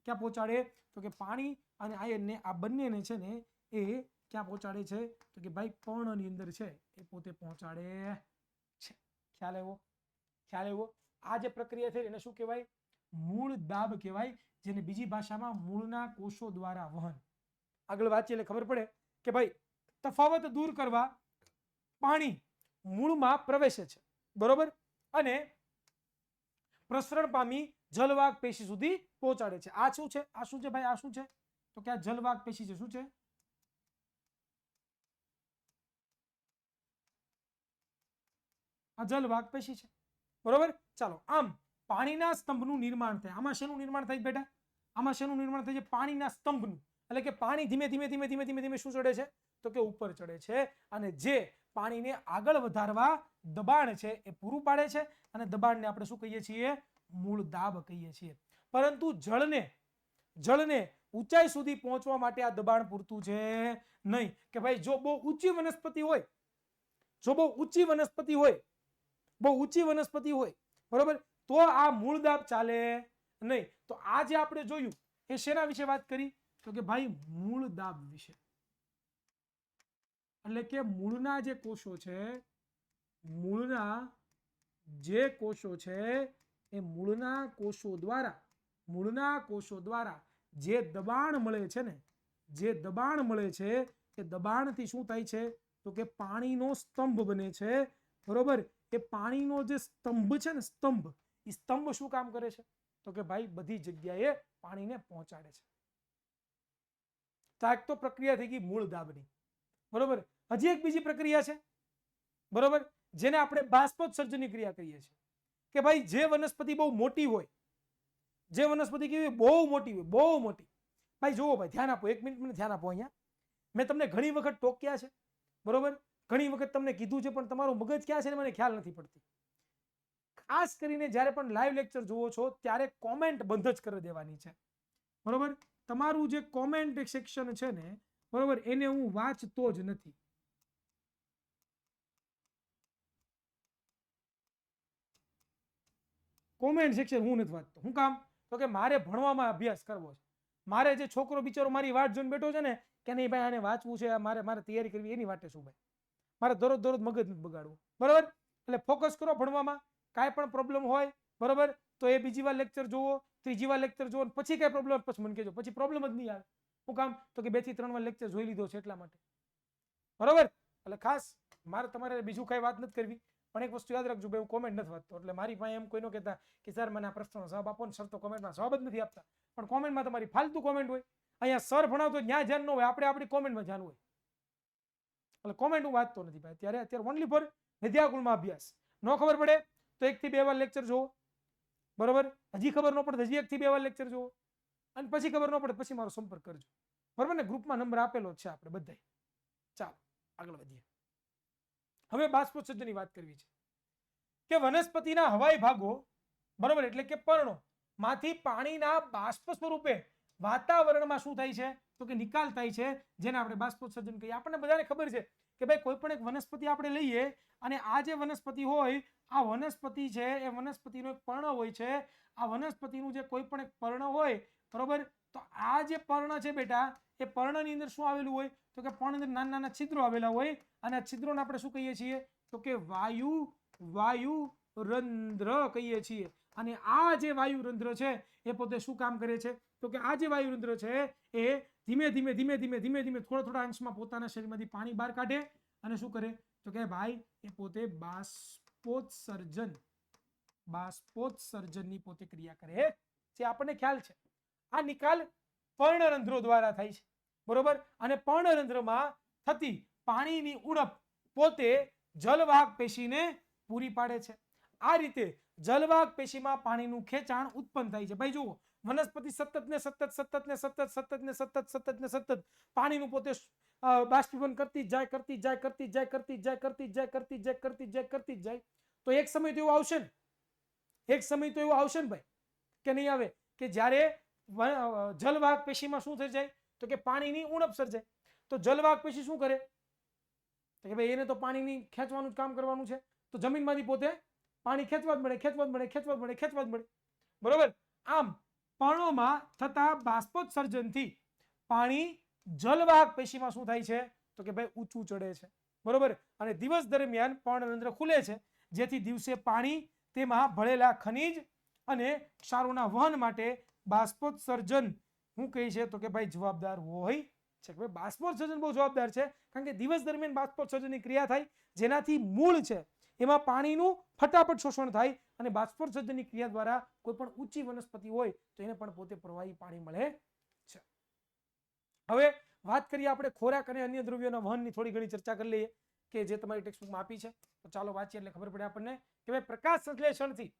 ક્યાં પહોંચાડે? તો કે પાણી અને આયનને, આ બંનેને છે ને એ ક્યાં પહોંચાડે છે? તો કે ભાઈ પર્ણની અંદર છે એ પોતે પહોંચાડે છે. ખ્યાલ આવ્યો? આ જે પ્રક્રિયા થઈ એને શું કહેવાય? મૂળ દાબ કહેવાય, જેને બીજી ભાષામાં મૂળના કોષો દ્વારા વહન. આગળ વાંચીએ એટલે ખબર પડે કે ભાઈ તફાવત દૂર કરવા પાણી મૂળમાં પ્રવેશે છે. બરોબર, અને પ્રસરણ પામી જલવાહક પેશી સુધી પહોંચાડે છે. આ શું છે? ભાઈ આ શું છે? તો કે આ જલવાહક પેશી છે. શું છે? આ જલવાહક પેશી છે. બરોબર, ચાલો. આમ પાણીના સ્તંભનું નિર્માણ થાય. આમાં શેનું નિર્માણ થાય બેટા? આમાં શેનું નિર્માણ થાય છે? પાણીના સ્તંભનું. એટલે કે પાણી ધીમે ધીમે શું ચડે છે? તો કે ઉપર ચડે છે. અને જે પાણીને આગળ વધારવા દબાણ છે એ પૂરું પાડે છે. અને દબાણને આપણે શું કહીએ છીએ? મૂળ દાબ કહીએ છીએ. પરંતુ જળને ઊંચાઈ સુધી પહોંચવા માટે આ દબાણ પૂરતું છે નહીં. કે ભાઈ જો બહુ ઊંચી વનસ્પતિ હોય, બરોબર, તો આ મૂળ દાબ ચાલે નહીં. તો આ જે આપણે જોયું એ શેના વિશે વાત કરી? તો કે ભાઈ મૂળ દાબ વિશે. એટલે કે મૂળના જે કોષો છે, એ મૂળના કોષો દ્વારા જે દબાણ મળે છે ને, જે દબાણ મળે છે એ દબાણથી શું થાય છે તો કે પાણીનો સ્તંભ બને છે, બરોબર. એ પાણીનો જે સ્તંભ છે ને, સ્તંભ, એ સ્તંભ શું કામ કરે છે તો કે ભાઈ બધી જગ્યાએ પાણીને પહોંચાડે છે. તો એક તો પ્રક્રિયા થઈ ગઈ મૂળ દાબની, બરોબર. હજી એક બીજી પ્રક્રિયા છે, બરોબર, જેને આપણે બાષ્પોત્સર્જનની ક્રિયા કહીએ છીએ. કે ભાઈ જે વનસ્પતિ બહુ મોટી હોય, જે વનસ્પતિ કેવી બહુ મોટી હોય, બહુ મોટી, ભાઈ જુઓ ભાઈ, ધ્યાન આપો, 1 મિનિટ મને ધ્યાન આપો. અહીંયા મેં તમને ઘણી વખત ટોક્યા છે, બરોબર, ઘણી વખત તમને કીધું છે, પણ તમારું મગજ ક્યાં છે ને મને ખ્યાલ નથી પડતી. ખાસ કરીને જ્યારે પણ લાઈવ લેક્ચર જુઓ છો ત્યારે કોમેન્ટ બંધ જ કરી દેવાની છે, બરોબર. તમારું જે કોમેન્ટ સેક્શન છે ને, બરોબર, એને હું વાંચતો જ નથી. કોમેન્ટ સેક્શન હું નથી વાંચતો. શું કામ તો કે મારે ભણવામાં અભ્યાસ કરવો છે. મારે જે છોકરો બિચારો મારી વાટ જોઈને બેઠો છે ને કે નહીં ભાઈ આને વાંચવું છે, મારે તૈયારી કરવી, એની વાટે શું ભાઈ, મારે દરરોજ મગજ નથી બગાડવું, બરોબર. એટલે ફોકસ કરો ભણવામાં. કાંઈ પણ પ્રોબ્લેમ હોય, બરોબર, તો એ બીજી વાર લેક્ચર જુઓ, ત્રીજી વાર લેક્ચર જુઓ, પછી કાંઈ પ્રોબ્લેમ પછી મને કહેજો, પછી પ્રોબ્લેમ જ નહીં આવે. શું કામ તો કે 2 થી 3 વાર લેક્ચર જોઈ લીધો છે એટલા માટે, બરોબર. એટલે ખાસ મારે તમારે બીજું કાંઈ વાત નથી કરવી, પણ એક વસ્તુ યાદ રાખજો ભાઈ, હું કોમેન્ટ નથી વાંચતો. એટલે મારી પાસે એમ કોઈ ન કહેતા કે સર મને આ પ્રશ્નનો જવાબ આપો ને, સર તો કોમેન્ટમાં જવાબ જ નથી આપતા. પણ કોમેન્ટમાં તમારી ફાલતુ કોમેન્ટ હોય. અહીંયા સર ભણાવતો ત્યાં ધ્યાન ન હોય, આપણે આપણી કોમેન્ટમાં ધ્યાન હોય. એટલે કોમેન્ટ હું વાંચતો નથી ભાઈ. અત્યારે ઓનલી ફોર વિદ્યાકુળમાં અભ્યાસ. ન ખબર પડે તો 1 થી 2 વાર લેક્ચર જુઓ, બરોબર. હજી ખબર ન પડે હજી 1 થી 2 વાર લેક્ચર જુઓ, અને પછી ખબર ન પડે પછી મારો સંપર્ક કરજો, બરોબર ને. ગ્રુપમાં નંબર આપેલો છે આપણે બધાય. ચાલો આગળ વધીએ. હવે બાષ્પોત્સર્જનની વાત કરવી છે કે વનસ્પતિના હવાઈ ભાગો, બરોબર, એટલે કે પર્ણો માંથી પાણીના બાષ્પ સ્વરૂપે વાતાવરણમાં શું થાય છે તો કે નિકાલ થાય છે, જેને આપણે બાષ્પોત્સર્જન કહીએ. આપણને બધાને ખબર છે કે ભાઈ કોઈ પણ એક વનસ્પતિ આપણે લઈએ અને આ જે વનસ્પતિ હોય, આ વનસ્પતિ છે એ વનસ્પતિનો એક પર્ણ હોય છે. આ વનસ્પતિનું જે કોઈ પણ એક પર્ણ હોય, બરોબર, તો આ જે પર્ણ છે બેટા, એ પર્ણની અંદર શું આવેલું હોય તો કે પર્ણની અંદર નાના નાના છિદ્રો આવેલા હોય, અને આ છિદ્રોને આપણે શું કહીએ છીએ તો કે વાયુરંધ્ર કહીએ છીએ. અને આ જે વાયુરંધ્ર છે એ પોતે શું કામ કરે છે તો કે આ જે વાયુરંધ્ર છે એ ધીમે ધીમે થોડા અંશમાં પોતાના શરીરમાંથી પાણી બહાર કાઢે અને શું કરે તો કે ભાઈ એ પોતે બાષ્પોત્સર્જનની પોતે ક્રિયા કરે છે. આપણને ખ્યાલ છે આ નિકાલ પર્ણરંધ્રો દ્વારા થાય છે, બરોબર. અને પર્ણરંધ્રમાં થતી પાણીની ઉણપ પોતે જલવાહક પેશીને પૂરી પાડે છે. આ રીતે જલવાહક પેશીમાં પાણીનું ખેંચાણ ઉત્પન્ન થાય છે. ભાઈ જુઓ, વનસ્પતિ સતત પાણીનું પોતે બાષ્પીભવન કરતી જાય તો એક સમય તો એવું આવશે ને, ભાઈ, કે નહીં આવે કે જ્યારે જલવાહક પેશીમાં શું થઈ જાય તો કે પાણીની ઉણપ સર્જાય. તો જલવાહક પેશી શું કરે કે ભાઈ એને તો પાણીની ખેંચવાનું જ કામ કરવાનું છે, તો જમીનમાંથી પોતે પાણી ખેંચવા જ મળે, બરોબર. આમ પર્ણોમાં થતા બાષ્પોત્સર્જનથી પાણી જલવાહક પેશીમાં શું થાય છે તો કે ભાઈ ઊંચું ચડે છે, બરોબર. અને દિવસ દરમિયાન પર્ણરંધ્ર ખુલે છે, જેથી દિવસે પાણી તેમાં ભળેલા ખનિજ અને ક્ષારોના વહન માટે બાષ્પોત્સર્જન શું કહે છે તો કે ભાઈ જવાબદાર હોય છે. બાષ્પોત્સર્જન બહુ જવાબદાર છે, કારણ કે દિવસ દરમિયાન બાષ્પોત્સર્જનની ક્રિયા થાય, જેનાથી મૂળ છે એમાં પાણીનું ફટાફટ શોષણ થાય, અને બાષ્પોત્સર્જનની ક્રિયા દ્વારા કોઈ પણ ઊંચી વનસ્પતિ હોય તો એને પણ પોતે પ્રવાહી પાણી મળે છે. હવે વાત કરીએ આપણે ખોરાક અને અન્ય દ્રવ્યોના વહનની થોડી ઘણી ચર્ચા કરી લઈએ, કે જે તમારી ટેક્સ્ટબુકમાં આપી છે. તો ચાલો વાંચીએ એટલે ખબર પડે આપણને કે ભાઈ પ્રકાશ સંશ્લેષણથી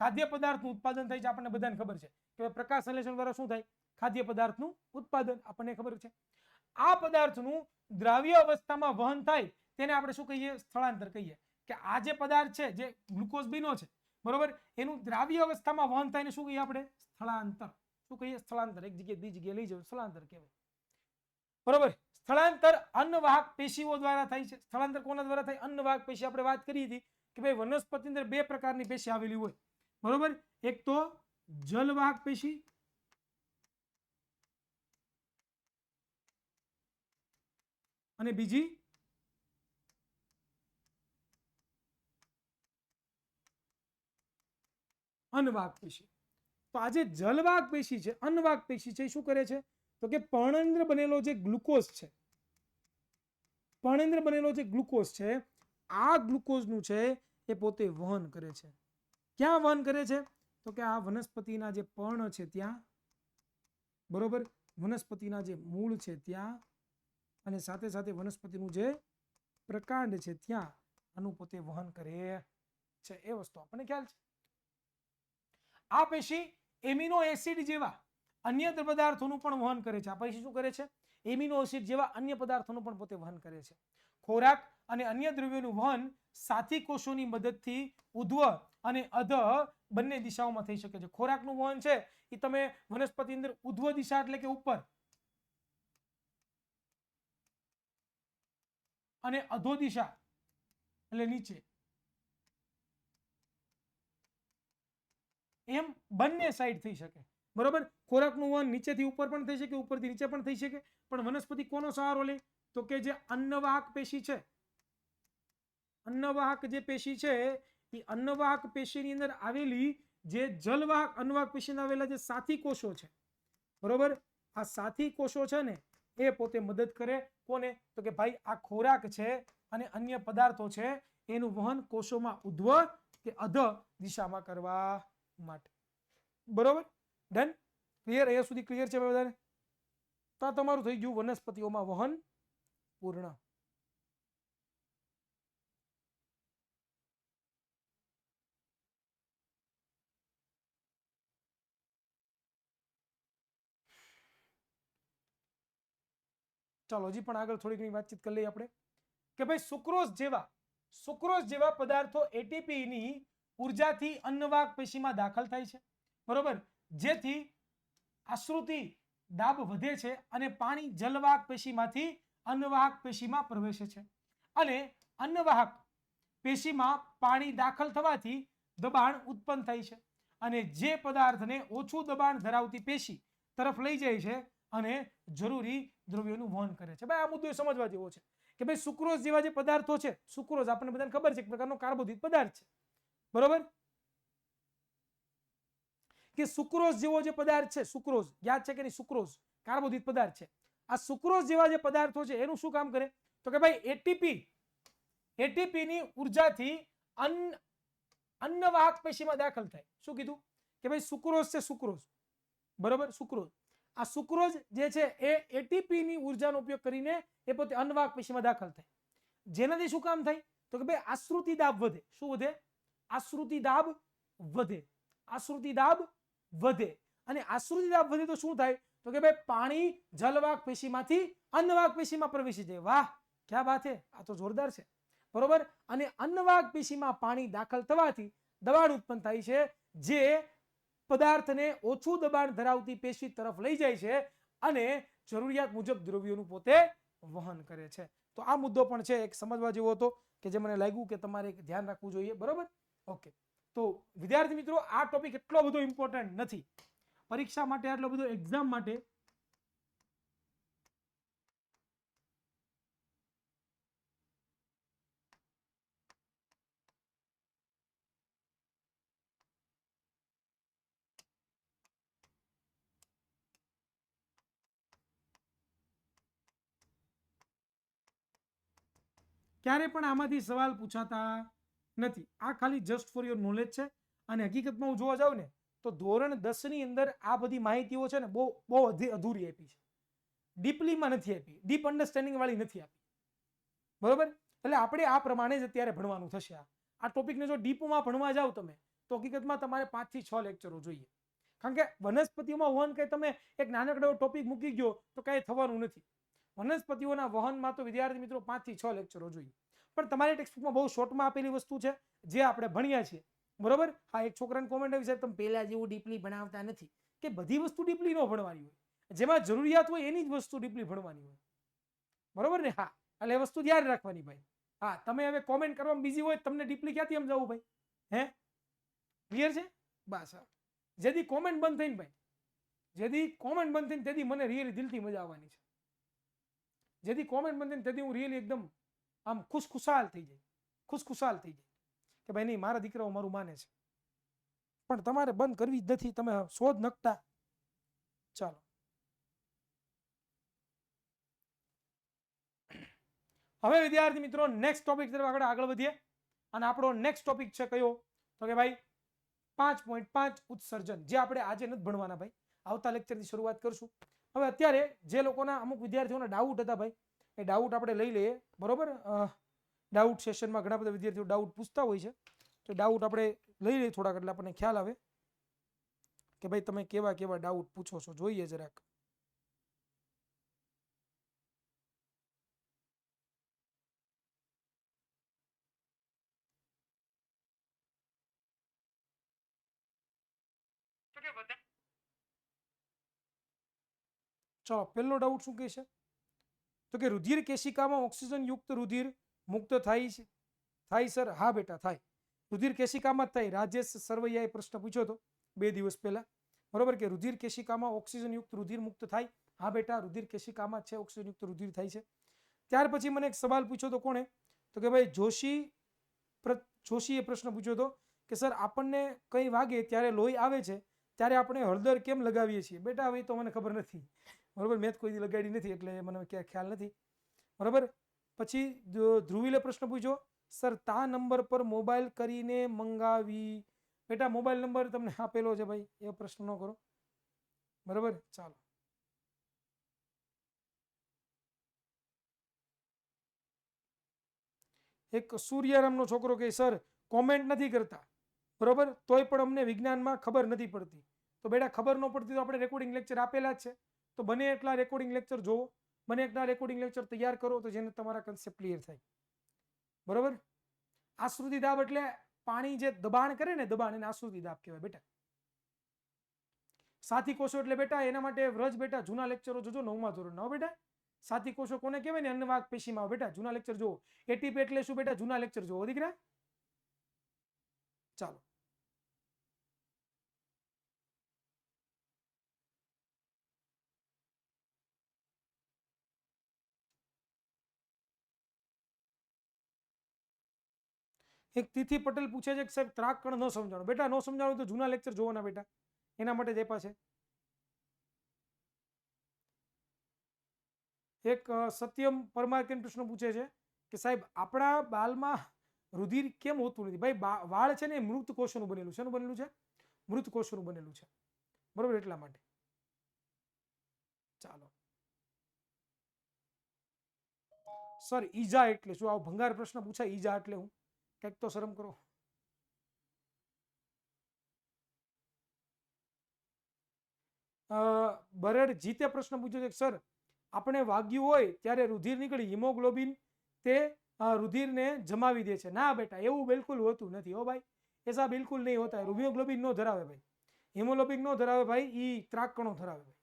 ખાદ્ય પદાર્થનું ઉત્પાદન થાય છે. આપણને બધાને ખબર છે કે પ્રકાશ સંશ્લેષણ દ્વારા શું થાય, ખાદ્ય પદાર્થનું ઉત્પાદન, આપણને ખબર છે. આ પદાર્થનું દ્રાવ્ય અવસ્થામાં વહન થાય તેને આપણે શું કહીએ, સ્થળાંતર કહીએ. કે આ જે પદાર્થ છે, જે ગ્લુકોઝ બીનો છે, બરોબર, એનું દ્રાવ્ય અવસ્થામાં વહન થાય ને શું કહીએ આપણે, સ્થળાંતર. શું કહીએ, સ્થળાંતર. એક જગ્યાએ બીજી જગ્યાએ લઈ જવું, સ્થળાંતર કહેવાય, બરોબર. સ્થળાંતર અન્નવાહક પેશીઓ દ્વારા થાય છે. સ્થળાંતર કોના દ્વારા થાય, અન્નવાહક પેશી. આપણે વાત કરી હતી કે ભાઈ વનસ્પતિ અંદર 2 પ્રકારની પેશી આવેલી હોય, બરોબર. એક તો જલવાહક પેશી અને બીજી અન્નવાહક પેશી. તો આ જે જલવાહક પેશી છે, અન્નવાહક પેશી છે, એ શું કરે છે? તો કે પર્ણેન્દ્ર બનેલો જે ગ્લુકોઝ છે, પર્ણેન્દ્ર બનેલો જે ગ્લુકોઝ છે, આ ગ્લુકોઝનું છે એ પોતે વહન કરે છે. ક્યાં વહન કરે છે? તો કે આ વનસ્પતિના જે પર્ણ છે ત્યાં, બરોબર, વનસ્પતિના જે મૂળ છે ત્યાં, અને સાથે સાથે વનસ્પતિનું જે પ્રકાંડ છે ત્યાં આનું પોતે વહન કરે છે. એ વસ્તુ આપણને ખ્યાલ છે. આ પેશી એમિનો એસિડ જેવા અન્ય પદાર્થોનું પણ વહન કરે છે. આ પેશી શું કરે છે? એમિનો એસિડ જેવા અન્ય પદાર્થોનું પણ પોતે વહન કરે છે. ખોરાક અને અન્ય દ્રવ્યોનું વહન સાથી કોષોની મદદથી ઉધ્વ અને અધઃ બંને દિશાઓમાં થઈ શકે છે. ખોરાકનું વહન છે એ તમે વનસ્પતિ અંદર ઉધ્વ દિશા એટલે કે ઉપર અને અધો દિશા એટલે નીચે, એમ બંને સાઈડ થઈ શકે. બરોબર, ખોરાકનું વહન નીચેથી ઉપર પણ થઈ શકે, ઉપરથી નીચે પણ થઈ શકે. પણ વનસ્પતિ કોનો સહારો લે? તો કે જે અન્નવાહક પેશી છે, અન્નવાહક જે પેશી છે એ અન્નવાહક પેશીની અંદર આવેલી જે જલવાહક અન્નવાહક પેશીમાં આવેલા જે સાથી કોષો છે, બરોબર, આ સાથી કોષો છે ને એ પોતે મદદ કરે. કોને? તો કે ભાઈ આ ખોરાક છે અને અન્ય પદાર્થો છે એનું વહન કોષોમાં ઉધ્વ કે અધઃ દિશામાં કરવા માટે. બરોબર, ડન, ક્લિયર? અહીંયા સુધી ક્લિયર છે બધાને? તો આ તમારું થઈ ગયું વનસ્પતિઓમાં વહન પૂર્ણ. ચાલો હજી પણ આગળ થોડી ઘણી વાતચીત કરી લઈએ આપણે કે ભાઈ સુક્રોઝ જેવા પદાર્થો એટીપી ની ઉર્જાથી અન્નવાહક પેશીમાં દાખલ થાય છે. બરોબર, જેથી આશ્રુતિ દાબ વધે છે અને પાણી જલવાહક પેશીમાંથી અન્નવાહક પેશીમાં પ્રવેશે છે. અને અન્નવાહક પેશીમાં પાણી દાખલ થવાથી દબાણ ઉત્પન્ન થાય છે અને જે પદાર્થને ઓછું દબાણ ધરાવતી પેશી તરફ લઈ જાય છે અને જરૂરી દ્રવ્યોનું વહન કરે છે. ભાઈ આ મુદ્દો સમજવા જેવો છે કે ભાઈ સુક્રોઝ જેવા જે પદાર્થો છે, સુક્રોઝ આપણને બધાને ખબર છે એક પ્રકારનો કાર્બોદિત પદાર્થ છે. બરોબર, કે સુક્રોઝ જેવો જે પદાર્થ છે, સુક્રોઝ યાદ છે કે નહીં? સુક્રોઝ કાર્બોદિત પદાર્થ છે. આ સુક્રોઝ જેવા જે પદાર્થો છે એનું શું કામ કરે? તો કે ભાઈ એટીપી ની ઉર્જાથી અન્નવાહક પેશીમાં દાખલ થાય. શું કીધું? કે ભાઈ સુક્રોઝ છે, સુક્રોઝ, બરોબર, સુક્રોઝ. આ સુક્રોઝ જે છે એ એટીપી ની ઉર્જાનો ઉપયોગ કરીને એ પોતે અન્નવાહક પેશીમાં દાખલ થાય. જેનાથી શું કામ થાય? તો કે ભાઈ આશ્રુતિ દાબ વધે. શું વધે? આશ્રુતિ દાબ વધે. આશ્રુતિ દાબ વધે. અને આશ્રુતિ દાબ વધે તો શું થાય? તો કે ભાઈ પાણી જલવાહક પેશીમાંથી અન્નવાહક પેશીમાં પ્રવેશી જાય. વાહ, ક્યાં વાત છે, આ તો જોરદાર છે. બરોબર, અને અન્નવાહક પેશીમાં પાણી દાખલ થવાથી દબાણ ઉત્પન્ન થાય છે, જે પદાર્થને ઓછું દબાણ ધરાવતી પેશી તરફ લઈ જાય છે અને જરૂરિયાત મુજબ દ્રવ્યોનું પોતે વહન કરે છે. તો આ મુદ્દો પણ છે એક સમજવા જેવો હતો કે જે મને લાગ્યું કે તમારે ધ્યાન રાખવું જોઈએ. બરોબર, ઓકે. તો વિદ્યાર્થી મિત્રો, આ ટોપિક એટલો બધો ઇમ્પોર્ટન્ટ નથી પરીક્ષા માટે, આટલો બધો એક્ઝામ માટે ક્યારે પણ આમાંથી સવાલ પૂછાતા નથી. આ ખાલી જસ્ટ ફોર યોર નોલેજ છે. અને હકીકતમાં હું જોવા જાઉં ને તો ધોરણ 10 ની અંદર આ બધી માહિતીઓ છે ને બહુ અધૂરી આપી છે. ડીપલીમાં નથી આપી, ડીપ અન્ડરસ્ટેન્ડિંગ વાળી નથી આપી. બરોબર, એટલે આપણે આ પ્રમાણે જ અત્યારે ભણવાનું થશે. આ ટોપિકને જો ડીપમાં ભણવા જાવ તમે તો હકીકતમાં તમારે 5 થી 6 લેક્ચરો જોઈએ. કારણ કે વનસ્પતિઓમાં વહન કઈ તમે એક નાનકડો ટોપિક મૂકી ગયો તો કઈ થવાનું નથી. વનસ્પતિઓના વહનમાં તો વિદ્યાર્થી મિત્રો 5 થી 6 લેક્ચરો જોઈએ. પણ તમારી ટેક્સ્ટબુકમાં બહુ શોર્ટમાં આપેલી વસ્તુ છે જે આપણે ભણ્યા છીએ. બરોબર, હા, એક છોકરાને કોમેન્ટ આવી, સાહેબ તમે પહેલા જેવું ડીપલી ભણાવતા નથી. કે બધી વસ્તુ ડીપલી ન ભણવાની હોય, જેમાં જરૂરિયાત હોય એની જ વસ્તુ ડીપલી ભણવાની હોય. બરોબર ને? હા, એટલે એ વસ્તુ ધ્યાન રાખવાની ભાઈ. હા, તમે હવે કોમેન્ટ કરવામાં બીજી હોય, તમને ડીપલી ક્યાંથી સમજાવવું ભાઈ? હે, ક્લિયર છે? બસ, જેથી કોમેન્ટ બંધ થઈને ભાઈ, જેથી કોમેન્ટ બંધ થઈને તેથી મને રિયલી દિલથી મજા આવવાની છે. જેથી કોમેન્ટ બંધ થઈને તેથી હું રિયલી એકદમ આમ ખુશખુશાલ થઈ જાય કે ભાઈ નહીં, મારા દીકરાઓ મારું માને છે. પણ તમારે બંધ કરવી જ નથી, તમે શોધ નખતા. ચાલો હવે વિદ્યાર્થી મિત્રો નેક્સ્ટ ટોપિક તરફ આગળ વધીએ અને આપણો નેક્સ્ટ ટોપિક છે કયો, તો કે ભાઈ 5.5 ઉત્સર્જન, જે આપણે આજે નથી ભણવાના ભાઈ, આવતા લેક્ચરથી શરૂઆત કરશું. હવે અત્યારે જે લોકોના અમુક વિદ્યાર્થીઓના ડાઉટ હતા ભાઈ, એ ડાઉટ આપણે લઈ લઈએ, બરોબર. ડાઉટ સેશનમાં ઘણા બધા વિદ્યાર્થીઓ ડાઉટ પૂછતા હોય છે, તો ડાઉટ આપણે લઈ લઈએ થોડાક, એટલે આપણને ખ્યાલ આવે કે ભાઈ તમે કેવા કેવા ડાઉટ પૂછો છો. જોઈએ જરાક. ચલો પહેલો ડાઉટ શું કહે છે, તો કે રુધિર કેશિકામાં ઓક્સિજન યુક્ત રુધિર મુક્ત થાય છે, થાય સર? હા બેટા થાય, રુધિર કેશિકામાં જ થાય. રાજેશ સરવૈયાએ પ્રશ્ન પૂછ્યો હતો 2 દિવસ પહેલા, બરોબર, કે રુધિર કેશિકામાં ઓક્સિજન યુક્ત રુધિર મુક્ત થાય. હા બેટા, રુધિર કેશિકામાં છે ઓક્સિજન યુક્ત રુધિર થાય છે. ત્યાર પછી મને એક સવાલ પૂછ્યો તો કોણે, તો કે ભાઈ જોશીએ પ્રશ્ન પૂછ્યો હતો કે સર આપણને કંઈ વાગે ત્યારે લોહી આવે છે, ત્યારે આપણે હળદર કેમ લગાવીએ છીએ? બેટા હવે તો મને ખબર નથી, બરોબર, મેં કોઈ દી લગાડી નથી એટલે મને ક્યાં ખ્યાલ નથી, બરોબર. પછી ધ્રુવીલે પ્રશ્ન પૂછ્યો, સર તા નંબર પર મોબાઈલ કરીને મંગાવી. બેટા મોબાઈલ નંબર તમને આપેલો છે ભાઈ, એ પ્રશ્ન ન કરો, બરોબર. ચાલો એક સૂર્યારામનો છોકરો કે સર કોમેન્ટ નથી કરતા, બરોબર, તોય પણ અમને વિજ્ઞાનમાં ખબર નથી પડતી. તો બેટા ખબર ન પડતી તો આપણે રેકોર્ડિંગ લેક્ચર આપેલા જ છે, તો બને એટલા રેકોર્ડિંગ લેક્ચર જોવો, બને એટલા રેકોર્ડિંગ લેક્ચર તૈયાર કરો, તો જેને તમારા કન્સેપ્ટ ક્લિયર થાય, બરોબર. આશ્રુતિ દાબ એટલે પાણી જે દબાણ કરે ને, દબાણ, એને આશ્રુતિ દાબ કહેવાય બેટા. સાથી કોષો એટલે બેટા એના માટે વ્રજ બેટા જૂના લેક્ચરો જોજો 9મા ધોરણના બેટા. સાથી કોષો કોને કહેવાય ને, અન્નવાહક પેશીમાં બેટા જૂના લેક્ચર જોવો. એટીપી એટલે શું બેટા, જૂના લેક્ચર જોવો દીકરા. ચાલો એક તિથિ પટેલ પૂછે છે કે સાહેબ ત્રાક કણ ન સમજાણો. બેટા ન સમજાણો તો જૂના લેક્ચર જોવાના બેટા, એના માટે જ આપ્યા છે. એક સત્યમ પરમાર પ્રશ્ન પૂછે છે કે સાહેબ આપણા બાલમાં રુધિર કેમ હોતું નથી? ભાઈ વાળ છે ને એ મૃત કોષોનું બનેલું છે. શેનું બનેલું છે? મૃત કોષોનું બનેલું છે, બરોબર, એટલા માટે. ચાલો સર ઈજા એટલે શું? આવો ભંગાર પ્રશ્ન પૂછાય, ઈજા એટલે હું? કંઈક તો શરમ કરો. બરડ જીતે પ્રશ્ન પૂછ્યો છે કે સર આપણે વાગ્યું હોય ત્યારે રુધિર નીકળી, હિમોગ્લોબિન તે રુધિરને જમાવી દે છે. ના બેટા એવું બિલકુલ હોતું નથી હો ભાઈ, એસા બિલકુલ નહીં હોતા है. હિમોગ્લોબિન નો ધરાવે ભાઈ, હિમોગ્લોબિન નો ધરાવે ભાઈ, ઈ ત્રાકકણો ધરાવે ભાઈ.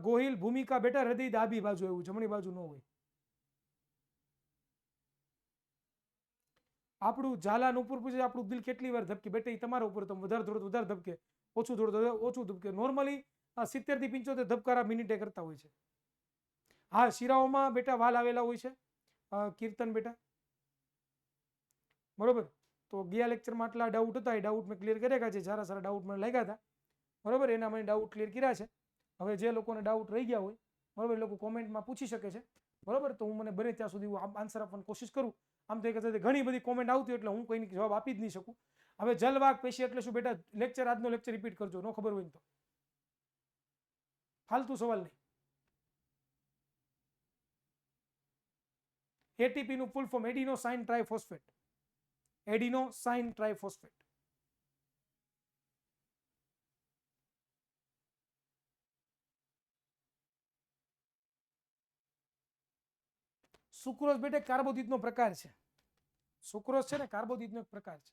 ગોહિલ ભૂમિકા બેટા હૃદય ડાબી બાજુ, એવું જમણી બાજુ ન હોય. આપણું ઝાલા નુપુર પૂછે આપણું દિલ કેટલી વાર ધબકે? બેટા એ તમારા ઉપર, તમે વધારે થોડું વધારે ધબકે, ઓછું થોડું ઓછું ધબકે. નોર્મલી 70 થી 75 ધબકારા મિનિટે કરતા હોય છે. હા શિરાઓમાં બેટા વાલ આવેલા હોય છે, કીર્તન બેટા, બરોબર. તો ગયા લેક્ચરમાં આટલા ડાઉટ હતા, એ ડાઉટ મેં ક્લિયર કર્યા છે, સારા સારા ડાઉટ મને લાગ્યા હતા, બરોબર, એના મને ડાઉટ ક્લિયર કર્યા છે. હવે જે લોકોને ડાઉટ રહી ગયા હોય, બરોબર, એ લોકો કોમેન્ટમાં પૂછી શકે છે, બરોબર. તો હું મને બને ત્યાં સુધી હું આન્સર આપવાની કોશિશ કરું. આમ તો એક ઘણી બધી કોમેન્ટ આવતી એટલે હું કોઈની જવાબ આપી જ નહીં શકું. હવે જલવાક પેશી એટલે શું બેટા? લેક્ચર આજનો લેક્ચર રિપીટ કરજો, ન ખબર હોય તો. ફાલતુ સવાલ નહીં. એટીપી નું full form adenosine triphosphate, adenosine triphosphate. Sucrose બેટા કાર્બોદિત નો પ્રકાર છે. સુક્રોઝ છે ને કાર્બોદિત નો એક પ્રકાર છે.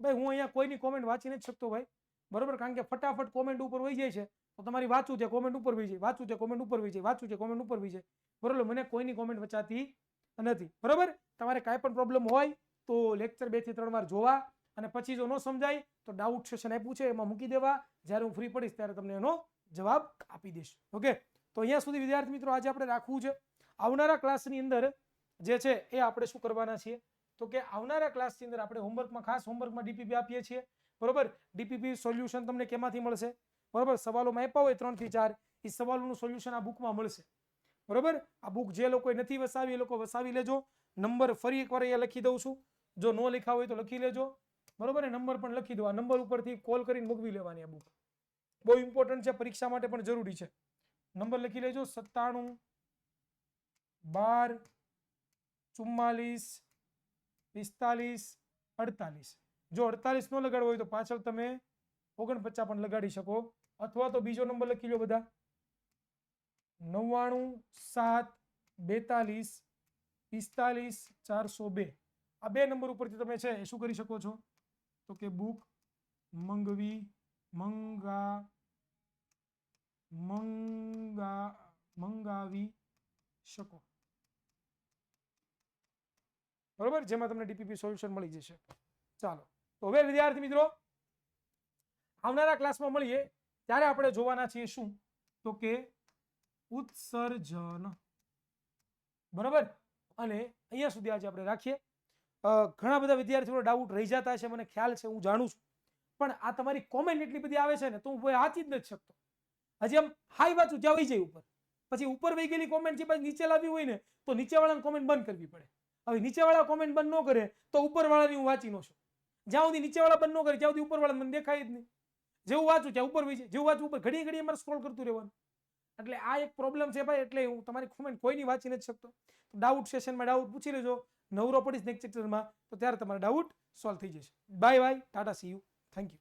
ભાઈ હું અહીંયા કોઈની કોમેન્ટ વાંચી નથી શકતો ભાઈ, બરોબર, કારણ કે ફટાફટ કોમેન્ટ ઉપર વહી જાય છે, તો તમારી વાંચવું છે કોમેન્ટ ઉપર વહી જાય, વાંચવું છે કોમેન્ટ ઉપર વહી જાય, વાંચવું છે કોમેન્ટ ઉપર વહી જાય, બરોબર. મને કોઈની કોમેન્ટ વચાતી નથી, બરોબર. તમારે કાંઈ પણ પ્રોબ્લેમ હોય તો લેક્ચર 2 થી 3 વાર જોવા, અને પછી જો ન સમજાય તો ડાઉટ સેશન આપ્યું છે એમાં મૂકી દેવા, જ્યારે હું ફ્રી પડીશ ત્યારે તમને એનો જવાબ આપી દઈશ. ઓકે, તો અહીંયા સુધી વિદ્યાર્થી મિત્રો આજે આપણે રાખવું છે. આવનારા ક્લાસની અંદર જે છે એ આપણે શું કરવાના છીએ, તો કે આવનારા ક્લાસની અંદર આપણે હોમવર્કમાં, ખાસ હોમવર્કમાં ડીપીપી આપીએ છીએ, બરોબર. ડીપીપી સોલ્યુશન તમને કેમાંથી મળશે, બરોબર, સવાલોમાં આપ્યા હોય 3 થી 4, એ સવાલોનું સોલ્યુશન આ બુકમાં મળશે, બરોબર. આ બુક જે લોકોએ નથી વસાવી એ લોકો વસાવી લેજો. નંબર ફરી એકવાર અહીંયા લખી દઉં છું, જો ન લખ્યા હોય તો લખી લેજો, બરોબર. નંબર પણ લખી દો, આ નંબર ઉપરથી કોલ કરીને મૂકવી લેવાની. આ બુક બહુ ઇમ્પોર્ટન્ટ છે, પરીક્ષા માટે પણ જરૂરી છે. નંબર લખી લેજો 97 12 44 45 48. જો 48 નો લગાડવો હોય તો પાછળ તમે 49 પણ લગાડી શકો, અથવા તો બીજો નંબર લખી લો બધા 99 7 42 45 402. આ બે નંબર ઉપરથી તમે છે એ શું કરી શકો છો, તો કે બુક મંગાવી શકો, બરોબર, જેમાં તમને ડીપીપી સોલ્યુશન મળી જશે. ચાલો, તો હવે વિદ્યાર્થી મિત્રો આવનારા ક્લાસમાં મળીએ ત્યારે આપણે જોવાના છીએ શું, તો કે ઉત્સર્જન, બરોબર. અને અહીંયા સુધી આજે આપણે રાખીએ. ઘણા બધા વિદ્યાર્થીઓનો ડાઉટ રહી જતા છે, મને ખ્યાલ છે, હું જાણું છું, પણ આ તમારી કોમેન્ટ એટલી બધી આવે છે ને તો હું વાંચી જ નથી શકતો. હજી આમ હાઈ વાંચું ત્યાં વહી જાય ઉપર, પછી ઉપર વહી ગયેલી કોમેન્ટ છે પછી નીચે લાવી હોય ને તો નીચેવાળાની કોમેન્ટ બંધ કરવી પડે. હવે નીચેવાળા કોમેન્ટ બંધ ન કરે તો ઉપરવાળાની હું વાંચી ન છું. જ્યાં સુધી નીચેવાળા બંધ ન કરે ત્યાં સુધી ઉપરવાળા મને દેખાય જ નહીં. જેવું વાંચું ત્યાં ઉપર વહી જાય, જેવું વાંચું ઉપર, ઘડી ઘડી અમારે સ્ક્રોલ કરતું રહેવાનું. એટલે આ એક પ્રોબ્લેમ છે ભાઈ, એટલે હું તમારી કોમેન્ટ કોઈની વાંચી નથી શકતો. ડાઉટ સેશનમાં ડાઉટ પૂછી લેજો, નવરો પડીશ નેક્સ્ટ લેક્ચરમાં તો ત્યારે તમારા ડાઉટ સોલ્વ થઈ જશે. Bye bye, Tata, C you, thank you.